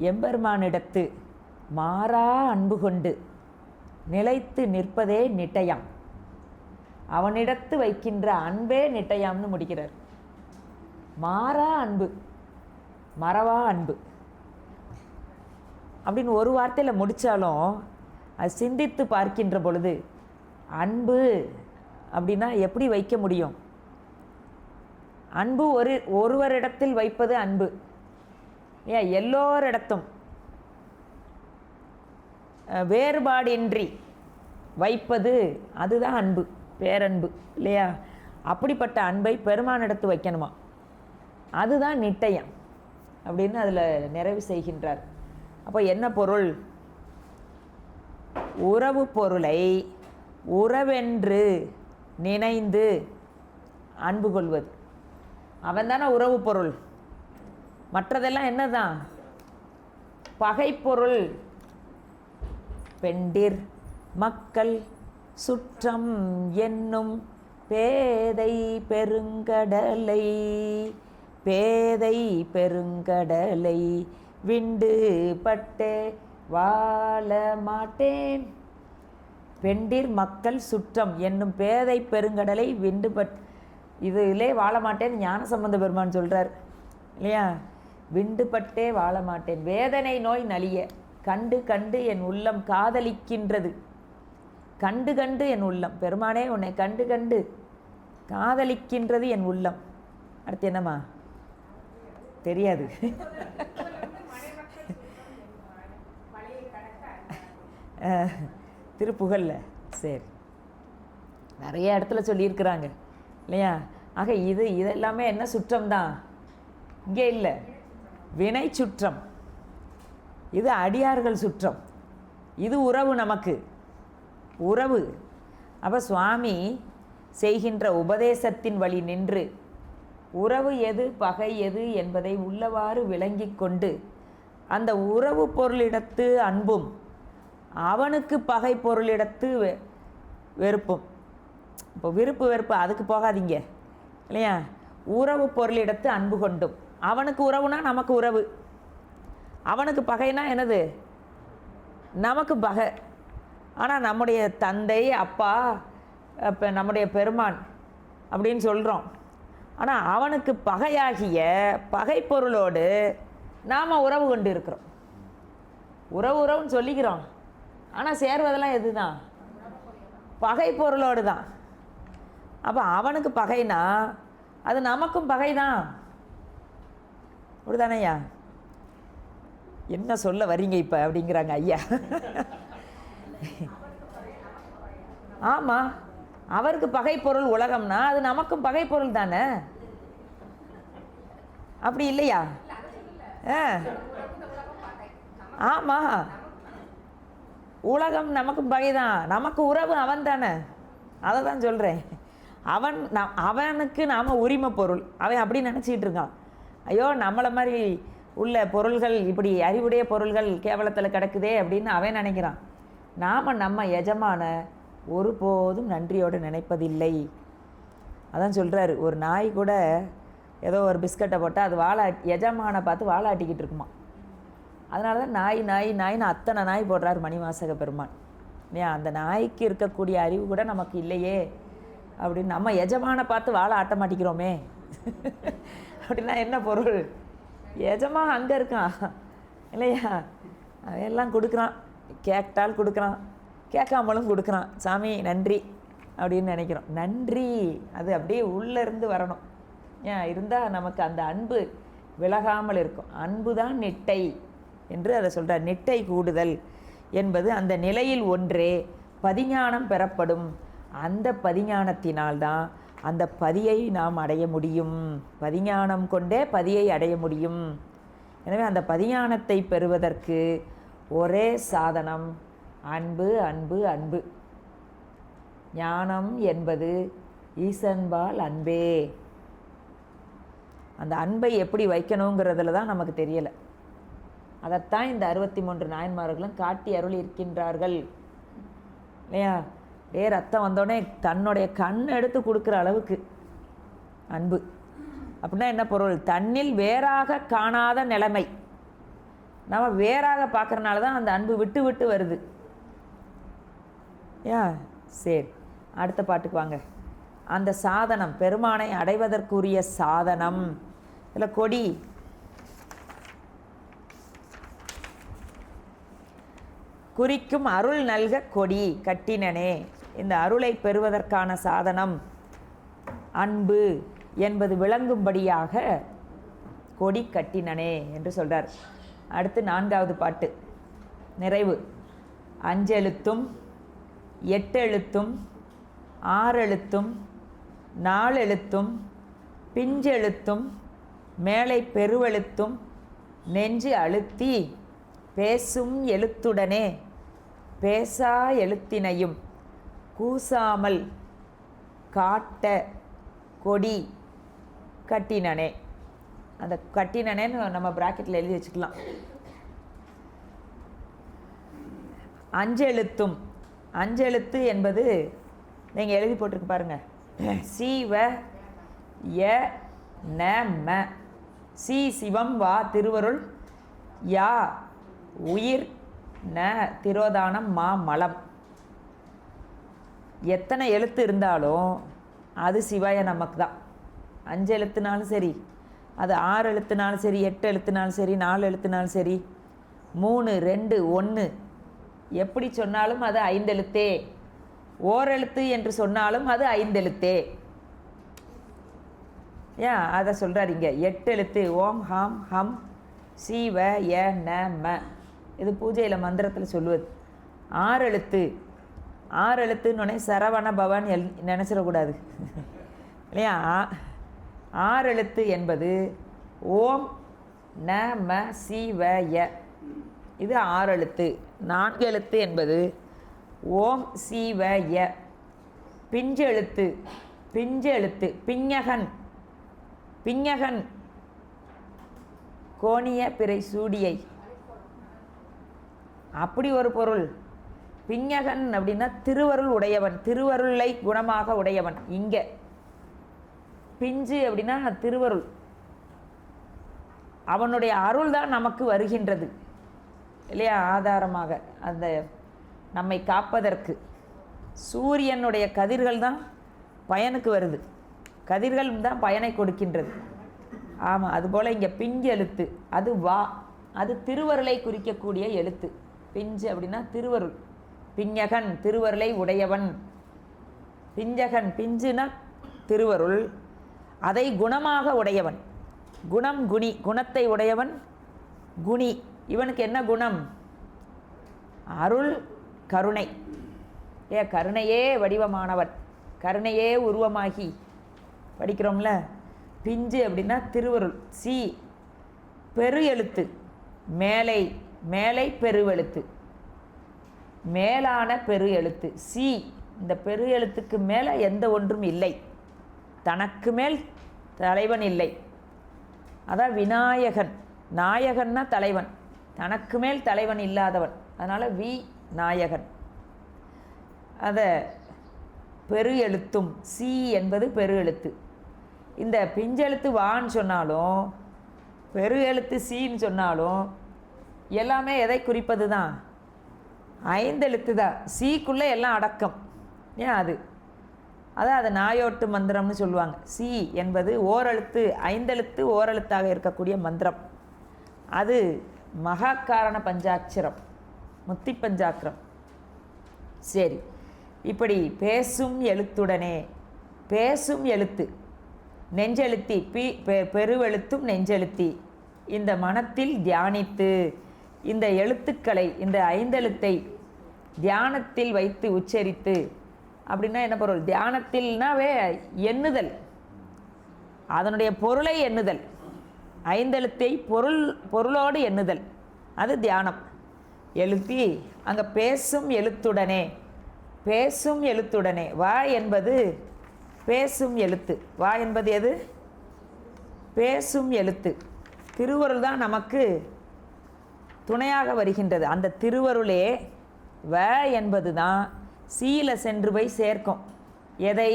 எம்பெருமானிடத்து மாறா அன்பு கொண்டு நிலைத்து நிற்பதே நிட்டயாம், அவனிடத்து வைக்கின்ற அன்பே நிட்டயாம்னு முடிக்கிறார். மாறா அன்பு, மறவா அன்பு அப்படின்னு ஒரு வார்த்தையில் முடித்தாலும் அது சிந்தித்து பார்க்கின்ற பொழுது அன்பு அப்படின்னா எப்படி வைக்க முடியும்? அன்பு ஒருவரிடத்தில் வைப்பது அன்பு. ஏன் எல்லோரிடத்தும் வேறுபாடின்றி வைப்பது அதுதான் அன்பு, பேரன்பு இல்லையா? அப்படிப்பட்ட அன்பை பெருமானிடத்து வைக்கணுமா, அதுதான் நிட்டயம் அப்படின்னு அதில் நிறைவு செய்கின்றார். அப்போ என்ன பொருள்? உறவு பொருளை உறவென்று நினைந்து அன்பு கொள்வது, அவன் தானே உறவு பொருள். மற்றதெல்லாம் என்னதான்? பகைப்பொருள். பெண்டிர் மக்கள் சுற்றம் என்னும் பேதை பெருங்கடலை, பேதை பெருங்கடலை விண்டு பட்டே வாழ மாட்டேன். பெண்டிர் மக்கள் சுற்றம் என்னும் பேதை பெருங்கடலை விண்டுபட், இதிலே வாழ மாட்டேன் ஞானசம்பந்த பெருமான் சொல்கிறார் இல்லையா? விண்டுபட்டே வாழ மாட்டேன். வேதனை நோய் நலிய கண்டு கண்டு என் உள்ளம் காதலிக்கின்றது. கண்டு கண்டு என் உள்ளம், பெருமானே உன்னை கண்டு கண்டு காதலிக்கின்றது என் உள்ளம். அடுத்து என்னம்மா தெரியாது. திருப்புகழில் சரி நிறைய இடத்துல சொல்லியிருக்கிறாங்க இல்லையா? ஆக இதெல்லாமே என்ன சுற்றம்தான்? இங்கே இல்லை, வினை சுற்றம். இது அடியார்கள் சுற்றம், இது உறவு, நமக்கு உறவு. அப்போ சுவாமி செய்கின்ற உபதேசத்தின் வழி நின்று உறவு எது பகை எது என்பதை உள்ளவாறு விளங்கி கொண்டு அந்த உறவு பொருளிடத்து அன்பும் அவனுக்கு பகை பொருளிடத்து வெறுப்பும். இப்போ விருப்பு வெறுப்பு அதுக்கு போகாதீங்க இல்லையா? உறவு பொருளிடத்து அன்பு கொண்டும், அவனுக்கு உறவுனா நமக்கு உறவு, அவனுக்கு பகைனா என்னது? நமக்கு பகை. ஆனால் நம்முடைய தந்தை அப்பா இப்போ நம்முடைய பெருமான் அப்படின்னு சொல்கிறோம். ஆனால் அவனுக்கு பகையாகிய பகை பொருளோடு நாம் உறவு கொண்டு இருக்கிறோம். உறவுன்னு சொல்லிக்கிறோம், ஆனால் சேர்வதெல்லாம் எது தான்? பகை பொருளோடு தான். அப்போ அவனுக்கு பகைனா அது நமக்கும் பகை தான். அப்படிதானையா? என்ன சொல்ல வர்றீங்க இப்போ அப்படிங்கிறாங்க ஐயா. ஆமாம், அவருக்கு பகை பொருள் உலகம்னா அது நமக்கும் பகை பொருள் தானே, அப்படி இல்லையா? ஆமாம், உலகம் நமக்கும் பகை தான், நமக்கு உறவு அவன் தானே. அதை தான் சொல்கிறேன். அவனுக்கு நாம் உரிமை பொருள், அவன் அப்படி நினச்சிக்கிட்டு இருக்கான். ஐயோ நம்மளை மாதிரி உள்ள பொருள்கள், இப்படி அறிவுடைய பொருள்கள் கேவலத்தில் கிடக்குதே அப்படின்னு அவன் நினைக்கிறான். நாம் நம்ம எஜமான ஒருபோதும் நன்றியோடு நினைப்பதில்லை. அதான் சொல்கிறாரு, ஒரு நாய் கூட ஏதோ ஒரு பிஸ்கட்டை போட்டால் அது எஜமானை பார்த்து வாழாட்டிக்கிட்டு இருக்குமா. அதனால தான் நாய் நாய் நாயின்னு அத்தனை நாய் போடுறார் மணிவாசக பெருமான். ஏன் அந்த நாய்க்கு இருக்கக்கூடிய அறிவு கூட நமக்கு இல்லையே அப்படின்னு நம்ம எஜமானை பார்த்து வாழ ஆட்ட மாட்டிக்கிறோமே. அப்படின்னா என்ன பொருள்? எஜமா அங்கே இருக்கான் இல்லையா? எல்லாம் கொடுக்குறான், கேட்டால் கொடுக்குறான், கேட்காமலும் கொடுக்குறான். சாமி நன்றி அப்படின்னு நினைக்கிறோம். நன்றி அது அப்படியே உள்ளேருந்து வரணும். ஏன் இருந்தால் நமக்கு அந்த அன்பு விலகாமல் இருக்கும். அன்பு தான் நிட்டை என்று அதை சொல்கிறார். நிட்டை கூடுதல் என்பது அந்த நிலையில் ஒன்றே பதிஞானம் பெறப்படும். அந்த பதிஞானத்தினால்தான் அந்த பதியை நாம் அடைய முடியும். பதிஞானம் கொண்டே பதியை அடைய முடியும். எனவே அந்த பதிஞானத்தை பெறுவதற்கு ஒரே சாதனம் அன்பு, அன்பு, அன்பு. ஞானம் என்பது ஈசன்பால் அன்பே. அந்த அன்பை எப்படி வைக்கணுங்கிறதுல தான் நமக்கு தெரியலை. அதைத்தான் இந்த 63 நாயன்மார்களும் காட்டி அருள் இருக்கின்றார்கள் இல்லையா? ரத்தம் வந்தோடனே தன்னுடைய கண் எடுத்து கொடுக்குற அளவுக்கு அன்பு. அப்படின்னா என்ன பொருள்? தன்னில் வேறாக காணாத நிலைமை. நம்ம வேறாக பார்க்குறனால தான் அந்த அன்பு விட்டு விட்டு வருது. சரி, அடுத்த பாட்டுக்கு வாங்க. அந்த சாதனம், பெருமானை அடைவதற்குரிய சாதனம். இதில் கொடி, குறிக்கும் அருள் நல்க கொடி கட்டினனே. இந்த அருளை பெறுவதற்கான சாதனம் அன்பு என்பது விளங்கும்படியாக கொடி கட்டினனே என்று சொல்கிறார். அடுத்து 4வது பாட்டு நிறைவு. 5 எழுத்தும் 8 எழுத்தும் 6 எழுத்தும் 4 எழுத்தும் பிஞ்செழுத்தும் மேலை பெருவெழுத்தும் நெஞ்சு அழுத்தி பேசும் எழுத்துடனே பேசா எழுத்தினையும் கூசாமல் காட்ட கொடி கட்டினனே. அந்த கட்டினனேன்னு நம்ம பிராக்கெட்டில் எழுதி வச்சுக்கலாம். 5 எழுத்தும், 5 எழுத்து என்பது நீங்கள் எழுதி போட்டிருக்கு பாருங்க. சீவ ய ந ம. சி சிவம், வா திருவருள், யா உயிர், ந திரோதானம், மா மலம். எத்தனை எழுத்து இருந்தாலும் அது சிவாய நமக்கு தான். 5 எழுத்துனாலும் சரி, அது 6 எழுத்துனாலும் சரி, 8 எழுத்துனாலும் சரி, 4 எழுத்துனாலும் சரி, 3, 2, 1 எப்படி சொன்னாலும் அது 5 எழுத்தே. ஓரெழுத்து என்று சொன்னாலும் அது 5 எழுத்தே. அதை சொல்கிறார் இங்கே. 8 எழுத்து ஓம் ஹம் ஹம் சீவ ய ந ம. இது பூஜையில் மந்திரத்தில் சொல்லுவது. 6 எழுத்து, 6 எழுத்துன்னொடனே சரவண பவன் நினச்சிடக்கூடாது இல்லையா? 6 எழுத்து என்பது ஓம் ந ம சீவ ய. இது 6 எழுத்து. 4 எழுத்து என்பது ஓம் சீவ ய. பிஞ்சு எழுத்து, பிஞ்சு எழுத்து பிஞகன், பிஞகன் கோணிய பிறை சூடியை, அப்படி ஒரு பொருள். பிஞகன் அப்படின்னா திருவருள் உடையவன், திருவருளை குணமாக உடையவன். இங்கே பிஞ்சு அப்படின்னா திருவருள், அவனுடைய அருள் தான் நமக்கு வருகின்றது இல்லையா? ஆதாரமாக அந்த நம்மை காப்பதற்கு சூரியனுடைய கதிர்கள் தான் பயனுக்கு வருது, கதிர்கள் தான் பயனை கொடுக்கின்றது. ஆமாம், அதுபோல் இங்கே பிஞ்சு எழுத்து, அது வா, அது திருவருளை குறிக்கக்கூடிய எழுத்து. பிஞ்சு அப்படின்னா திருவருள். பிஞகன் திருவருளை உடையவன். பிஞ்சகன், பிஞ்சுனா திருவருள், அதை குணமாக உடையவன். குணம் குணி, குணத்தை உடையவன் குணி. இவனுக்கு என்ன குணம்? அருள் கருணை. கருணையே வடிவமானவன், கருணையே உருவமாகி படிக்கிறோம்ல. பிஞ்சு அப்படின்னா திருவருள். சி பெரு எழுத்து, மேலை, மேலை பெருவெழுத்து, மேலான பெரு எழுத்து. சி, இந்த பெரு எழுத்துக்கு மேலே எந்த ஒன்றும் இல்லை, தனக்கு மேல் தலைவன் இல்லை. அதான் விநாயகன். நாயகன்னா தலைவன், தனக்கு மேல் தலைவன் இல்லாதவன், அதனால் வி நாயகன். அதை பெரு எழுத்தும், சி என்பது பெரு எழுத்து. இந்த பிஞ்செழுத்து வான்னு சொன்னாலும் பெரு எழுத்து சீன்னு சொன்னாலும் எல்லாமே எதை குறிப்பது தான்? 5 எழுத்து தான். சீக்குள்ளே எல்லாம் அடக்கம். அதான் அது நாயோட்டு மந்திரம்னு சொல்லுவாங்க. சி என்பது ஓரெழுத்து, 5 எழுத்து ஓரெழுத்தாக இருக்கக்கூடிய மந்திரம். அது மகாக்காரண பஞ்சாட்சரம், முத்தி பஞ்சாக்கிரம். சரி, இப்படி பேசும் எழுத்துடனே, பேசும் எழுத்து நெஞ்செழுத்தி, பெருவெழுத்தும் நெஞ்செழுத்தி இந்த மனத்தில் தியானித்து இந்த எழுத்துக்களை, இந்த 5 எழுத்தை தியானத்தில் வைத்து உச்சரித்து. அப்படின்னா என்ன பொருள்? தியானத்தில்னாவே எண்ணுதல், அதனுடைய பொருளை எண்ணுதல். 5 எழுத்தை பொருளோடு எண்ணுதல், அது தியானம். எழுத்தி அங்கே பேசும் எழுத்துடனே, பேசும் எழுத்துடனே. வா என்பது பேசும் எழுத்து. வா என்பது எது? பேசும் எழுத்து. திருவருள் தான் நமக்கு துணையாக வருகின்றது. அந்த திருவருளே வ என்பது தான் சீல சென்று போய் சேர்க்கும். எதை?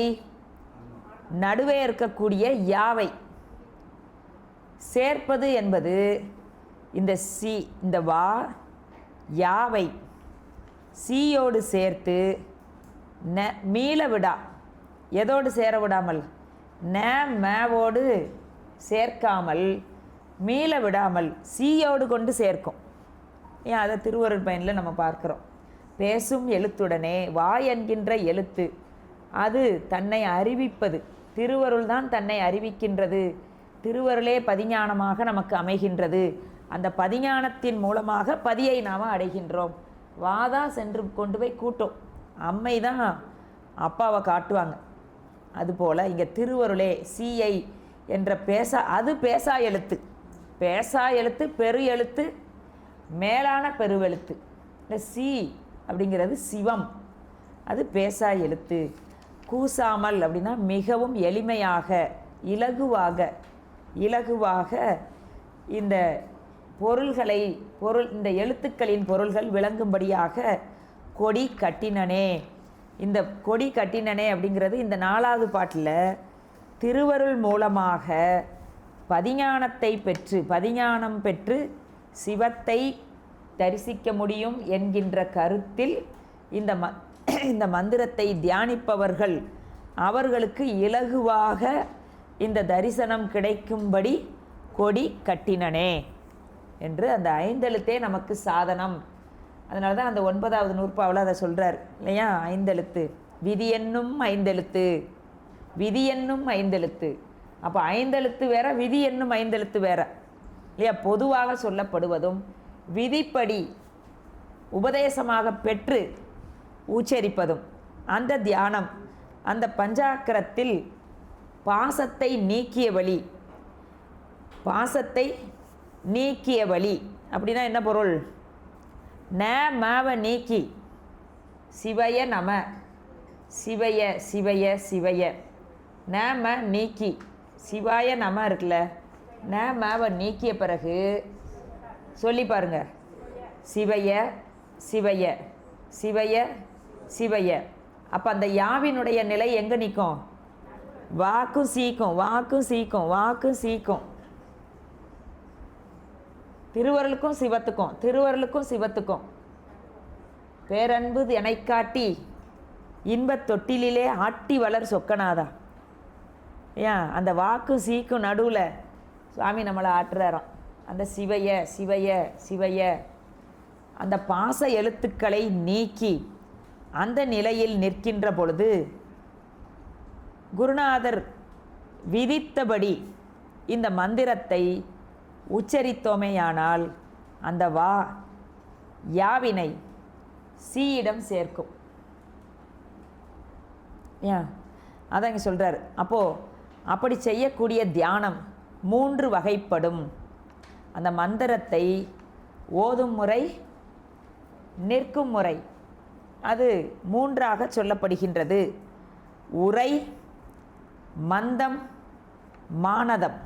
நடுவே இருக்கக்கூடிய யாவை. சேர்ப்பது என்பது இந்த இந்த வா யாவை சீயோடு சேர்த்து மீள விடா, எதோடு சேர விடாமல், மேவோடு சேர்க்காமல் மீள விடாமல் சீயோடு கொண்டு சேர்க்கும். ஏன் அதை திருவருட் பயனில் நம்ம பார்க்குறோம். பேசும் எழுத்துடனே வா என்கின்ற எழுத்து அது தன்னை அறிவிப்பது. திருவருள் தான் தன்னை அறிவிக்கின்றது. திருவருளே பதிஞானமாக நமக்கு அமைகின்றது. அந்த பதிஞானத்தின் மூலமாக பதியை நாம் அடைகின்றோம். வாதா சென்று கொண்டு போய் கூட்டும், அம்மை தான் அப்பாவை காட்டுவாங்க. அதுபோல் இங்கே திருவருளே சீயை என்ற அது பேசா எழுத்து. பேசா எழுத்து பெரு எழுத்து, மேலான பெருவெழுத்து. இந்த சி அப்படிங்கிறது சிவம், அது பேசா எழுத்து. கூசாமல் அப்படின்னா மிகவும் எளிமையாக இலகுவாக இந்த பொருள்களை இந்த எழுத்துக்களின் பொருள்கள் விளங்கும்படியாக கொடி கட்டினனே. இந்த கொடி கட்டினனே அப்படிங்கிறது இந்த 4வது பாட்டில் திருவருள் மூலமாக பதிஞானம் பெற்று சிவத்தை தரிசிக்க முடியும் என்கின்ற கருத்தில் இந்த மந்திரத்தை தியானிப்பவர்கள் அவர்களுக்கு இலகுவாக இந்த தரிசனம் கிடைக்கும்படி கொடி கட்டினனே என்று அந்த 5 எழுத்தே நமக்கு சாதனம். அதனால தான் அந்த 9வது நூற்பாவில் அதை சொல்கிறார் இல்லையா? 5 எழுத்து விதி என்னும் 5 எழுத்து, விதி என்னும் 5 எழுத்து. அப்போ 5 எழுத்து வேற, விதி என்னும் 5 எழுத்து வேற இல்லையா? பொதுவாக சொல்லப்படுவதும் விதிப்படி உபதேசமாக பெற்று உச்சரிப்பதும் அந்த தியானம், அந்த பஞ்சாக்கரத்தில் பாசத்தை நீக்கிய வழி அப்படின்னா என்ன பொருள்? மாவை நீக்கி சிவய நம, சிவய சிவய சிவய, ம நீக்கி சிவாய நம இருக்குல்ல, மாவை நீக்கிய பிறகு சொல்லி பாருங்க, சிவய சிவய சிவய சிவய. அப்போ அந்த யாவினுடைய நிலை எங்கே நிற்கும்? வாக்கும் சீக்கும். திருவருளுக்கும் சிவத்துக்கும் பேரன்பு எனை காட்டி இன்பத் தொட்டிலே ஆட்டி வளர் சொக்கநாதா. ஏன் அந்த வாக்கும் சீக்கும் நடுவில் சுவாமி நம்மளை ஆட்டுறாராம். அந்த சிவய சிவய சிவய அந்த பாச எழுத்துக்களை நீக்கி அந்த நிலையில் நிற்கின்ற பொழுது குருநாதர் விதித்தபடி இந்த மந்திரத்தை உச்சரித்தோமேயானால் அந்த யாவினை சீயிடம் சேர்க்கும். ஏன் அதான் இங்கே சொல்கிறார். அப்போது அப்படி செய்யக்கூடிய தியானம் 3 வகைப்படும். அந்த மந்திரத்தை ஓதும் முறை, நிற்கும் முறை, அது 3ஆக சொல்லப்படுகின்றது. உரை, மந்தம், மானதம்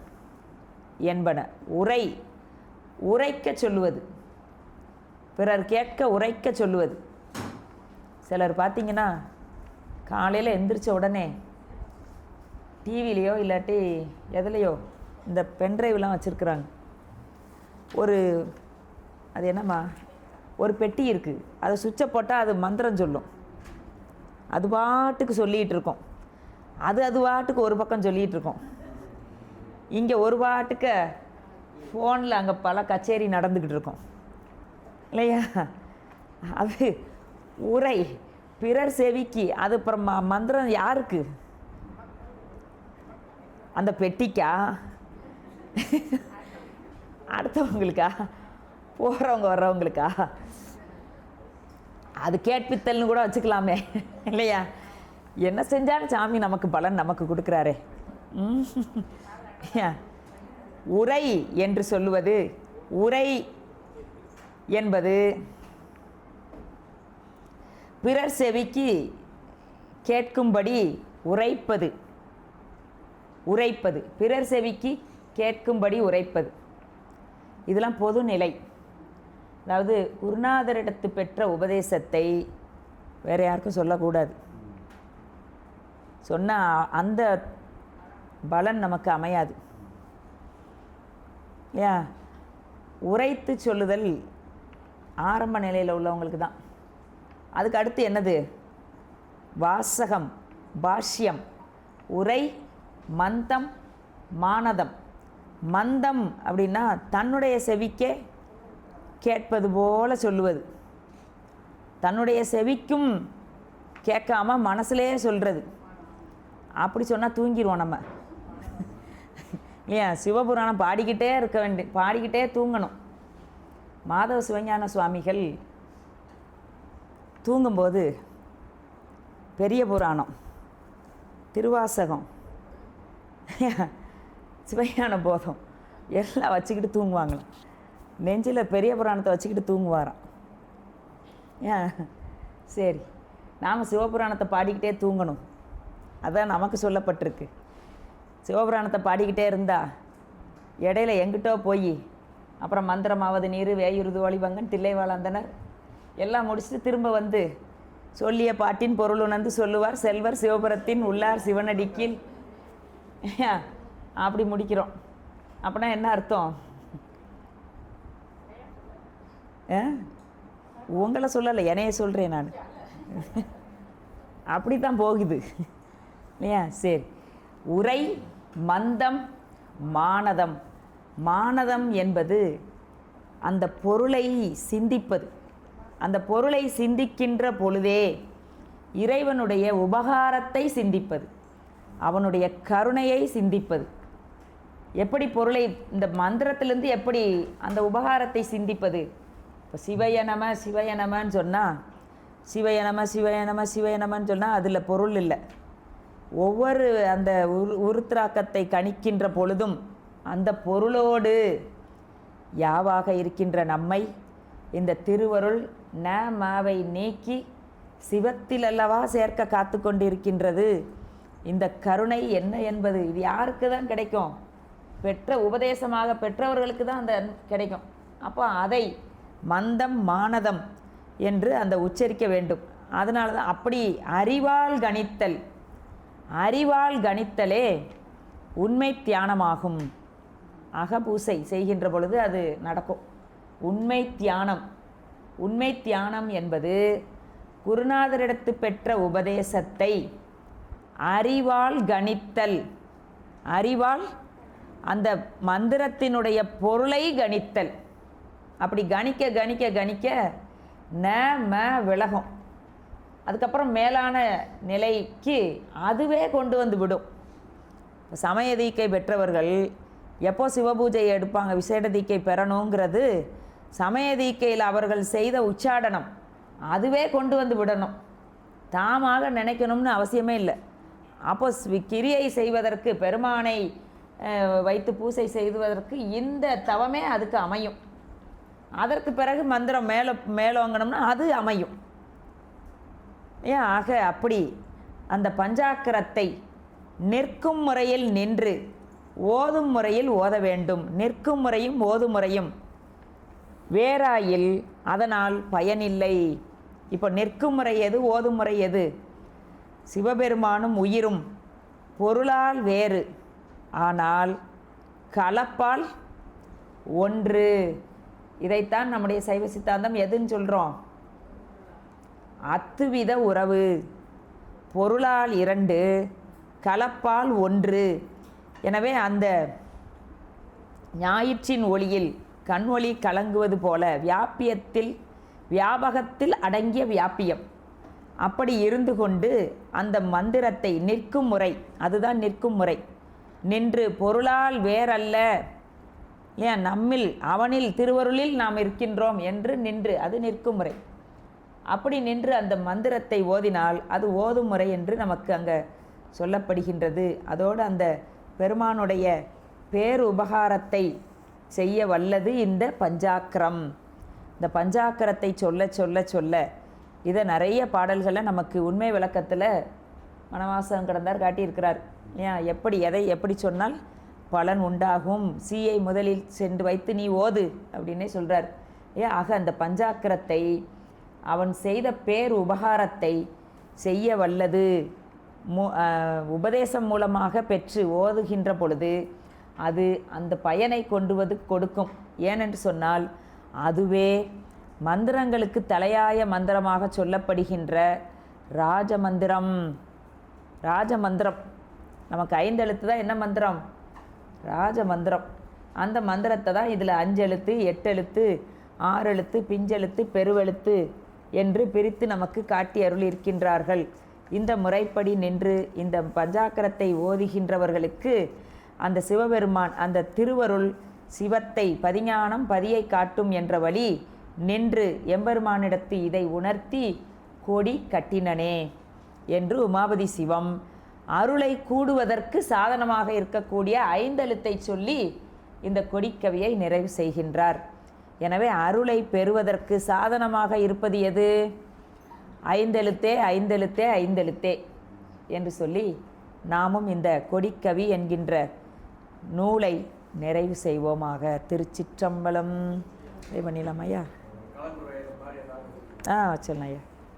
என்பன. உரைக்க சொல்லுவது, பிறர் கேட்க உரைக்க சொல்லுவது. சிலர் பார்த்திங்கன்னா காலையில் எந்திரிச்ச உடனே டிவிலேயோ இல்லாட்டி எதுலேயோ இந்த பென்ட்ரைவ்லாம் வச்சுருக்குறாங்க. அது என்னம்மா, ஒரு பெட்டி இருக்குது, அதை சுவிட்சை போட்டால் அது மந்திரம் சொல்லும். அது பாட்டுக்கு சொல்லிகிட்டு இருக்கோம். அது பாட்டுக்கு ஒரு பக்கம் சொல்லிகிட்டு இருக்கோம். இங்கே ஒரு பாட்டுக்கு ஃபோனில் அங்கே பல கச்சேரி நடந்துக்கிட்டு இருக்கோம் இல்லையா? அது உரை பிறர் செவிக்கு. அது அப்புறம் மந்திரம் யாருக்கு? அந்த பெட்டிக்கா? அடுத்தவங்களுக்கா? போகிறவங்க வர்றவங்களுக்கா? அது கேட்பித்தல்னு கூட வச்சுக்கலாமே இல்லையா? என்ன செஞ்சாலும் சாமி நமக்கு பலன் நமக்கு கொடுக்குறாரே. உரை என்று சொல்லுவது, உரை என்பது பிறர் செவிக்கு கேட்கும்படி உரைப்பது. பிறர் செவிக்கு கேட்கும்படி உரைப்பது. இதெல்லாம் பொதுநிலை. அதாவது குருநாதரிடத்து பெற்ற உபதேசத்தை வேறு யாருக்கும் சொல்லக்கூடாது. சொன்னால் அந்த பலன் நமக்கு அமையாது. இல்லையா? உரைத்து சொல்லுதல் ஆரம்ப நிலையில் உள்ளவங்களுக்கு தான். அதுக்கு அடுத்து என்னது? வாசகம், பாஷ்யம், உரை, மந்தம், மானதம். மந்தம் அப்படின்னா தன்னுடைய செவிக்கே கேட்பது போல சொல்லுவது, தன்னுடைய செவிக்கும் கேட்காம மனசுலேயே சொல்கிறது. அப்படி சொன்னால் தூங்கிடுவோம் நம்ம. ஏன் சிவபுராணம் பாடிக்கிட்டே இருக்க பாடிக்கிட்டே தூங்கணும். மாதவ சிவஞான சுவாமிகள் தூங்கும்போது பெரிய புராணம், திருவாசகம், சிவஞான போதம் எல்லாம் வச்சுக்கிட்டு தூங்குவாங்களாம். நெஞ்சில் பெரிய புராணத்தை வச்சுக்கிட்டு தூங்குவாராம். ஏன் சரி, நாம் சிவபுராணத்தை பாடிக்கிட்டே தூங்கணும், அதான் நமக்கு சொல்லப்பட்டிருக்கு. சிவபுராணத்தை பாடிக்கிட்டே இருந்தால் இடையில எங்கிட்டோ போய் அப்புறம் மந்திரமாவது நீர் வேயுருது ஒளிவங்கன் தில்லை வாழந்தனர் எல்லாம் முடிச்சுட்டு திரும்ப வந்து சொல்லிய பாட்டின் பொருள் உணர்ந்து சொல்லுவார் செல்வர் சிவபுரத்தின் உள்ளார் சிவனடிக்கில். அப்படி முடிக்கிறோம். அப்படின்னா என்ன அர்த்தம்? உங்களை சொல்லலை, என்னைய சொல்கிறேன் நான். அப்படி தான் போகுது இல்லையா? சரி, உரை, மந்தம், மானதம். மானதம் என்பது அந்த பொருளை சிந்திப்பது. அந்த பொருளை சிந்திக்கின்ற பொழுதே இறைவனுடைய உபகாரத்தை சிந்திப்பது, அவனுடைய கருணையை சிந்திப்பது. எப்படி பொருளை இந்த மந்திரத்திலேருந்து எப்படி அந்த உபகாரத்தை சிந்திப்பது? இப்போ சிவயநம சிவயநமன்னு சொன்னால் சிவயநம சிவயநம சிவயநமன்னு சொன்னால் அதில் பொருள் இல்லை. ஒவ்வொரு அந்த உருத்திராக்கத்தை கணிக்கின்ற பொழுதும் அந்த பொருளோடு யாவாக இருக்கின்ற நம்மை இந்த திருவருள் ந மாவை நீக்கி சிவத்தில் அல்லவா சேர்க்க காத்து கொண்டிருக்கின்றது. இந்த கருணை என்ன என்பது இது யாருக்கு தான் கிடைக்கும்? பெற்ற உபதேசமாக பெற்றவர்களுக்கு தான் அந்த கிடைக்கும். அப்போ அதை மந்தம் மானதம் என்று அந்த உச்சரிக்க வேண்டும். அதனால தான் அப்படி அறிவால் கணித்தல், அறிவால் கணித்தலே உண்மை தியானமாகும். அகபூசை செய்கின்ற பொழுது அது நடக்கும். உண்மை தியானம், உண்மை தியானம் என்பது குருநாதரிடத்து பெற்ற உபதேசத்தை அறிவால் கணித்தல். அறிவால் அந்த மந்திரத்தினுடைய பொருளை கணித்தல். அப்படி கணிக்க கணிக்க கணிக்க ந ம விலகும். அதுக்கப்புறம் மேலான நிலைக்கு அதுவே கொண்டு வந்து விடும். சமய தீக்கை பெற்றவர்கள் எப்போ சிவபூஜை எடுப்பாங்க, விசேட தீக்கை பெறணுங்கிறது சமய தீக்கையில் அவர்கள் செய்த உச்சாடனம் அதுவே கொண்டு வந்து விடணும். தாமாக நினைக்கணும்னு அவசியமே இல்லை. அப்போ கிரியை செய்வதற்கு, பெருமானை வைத்து பூசை செய்வதற்கு இந்த தவமே அதுக்கு அமையும். அதற்கு பிறகு மந்திரம் மேலோங்கணும்னா அது அமையும். ஏன் ஆக அப்படி அந்த பஞ்சாக்கரத்தை நிற்கும் முறையில் நின்று ஓதும் முறையில் ஓத வேண்டும். நிற்கும் முறையும் ஓதும் முறையும் வேறாயில் அதனால் பயனில்லை. இப்போ நிற்கும் முறை எது, ஓதும் முறை எது? சிவபெருமானும் உயிரும் பொருளால் வேறு, ஆனால் கலப்பால் ஒன்று. இதைத்தான் நம்முடைய சைவ சித்தாந்தம் எதுன்னு சொல்கிறோம்? அத்துவித உறவு. பொருளால் இரண்டு, கலப்பால் ஒன்று. எனவே அந்த ஞாயிற்றின் ஒளியில் கண் ஒளி கலங்குவது போல வியாபியத்தில் வியாபகத்தில் அடங்கிய வியாபியம் அப்படி இருந்து கொண்டு அந்த மந்திரத்தை நிற்கும் முறை, அதுதான் நிற்கும் முறை. நின்று பொருளால் வேறல்ல, ஏன் நம்மில் அவனில் திருவருளில் நாம் இருக்கின்றோம் என்று நின்று, அது நிற்கும் முறை. அப்படி நின்று அந்த மந்திரத்தை ஓதினால் அது ஓதும் முறை என்று நமக்கு அங்கே சொல்லப்படுகின்றது. அதோடு அந்த பெருமானுடைய பேரு உபகாரத்தை செய்ய வல்லது இந்த பஞ்சாக்கரம். இந்த பஞ்சாக்கரத்தை சொல்ல சொல்ல சொல்ல இதை நிறைய பாடல்களை நமக்கு உண்மை விளக்கத்தில் மணவாசகம் கடந்தார் காட்டியிருக்கிறார். ஏன் எப்படி எதை எப்படி சொன்னால் பலன் உண்டாகும், சீயை முதலில் சென்று வைத்து நீ ஓது அப்படின்னே சொல்கிறார். ஆக அந்த பஞ்சாக்கரத்தை அவன் செய்த பேர் உபகாரத்தை செய்ய வல்லது உபதேசம் மூலமாக பெற்று ஓதுகின்ற பொழுது அது அந்த பயனை கொடுக்கும். ஏனென்று சொன்னால் அதுவே மந்திரங்களுக்கு தலையாய மந்திரமாக சொல்லப்படுகின்ற ராஜமந்திரம். ராஜமந்திரம் நமக்கு 5 எழுத்து தான் என்ன மந்திரம்? ராஜமந்திரம். அந்த மந்திரத்தை தான் இதில் 5 எழுத்து, 8 எழுத்து, 6 எழுத்து, பிஞ்செழுத்து, பெருவெழுத்து என்று பிரித்து நமக்கு காட்டி அருளியிருக்கின்றார்கள். இந்த முறைப்படி நின்று இந்த பஞ்சாக்கரத்தை ஓதுகின்றவர்களுக்கு அந்த சிவபெருமான் அந்த திருவருள் சிவத்தை பதிஞானம் பதியை காட்டும் என்ற வழி நின்று எம்பெருமானிடத்து இதை உணர்த்தி கொடி கட்டினனே என்று உமாபதி சிவம் அருளை கூடுவதற்கு சாதனமாக இருக்கக்கூடிய 5 எழுத்தை சொல்லி இந்த கொடிக்கவியை நிறைவு செய்கின்றார். எனவே அருளை பெறுவதற்கு சாதனமாக இருப்பது எது? 5 எழுத்தே 5 எழுத்தே 5 எழுத்தே என்று சொல்லி நாமும் இந்த கொடிக்கவி என்கின்ற நூலை நிறைவு செய்வோமாக. திருச்சிற்றம்பலம். பண்ணிடலாம் ஐயா? சொல்லலாம் ஐயா.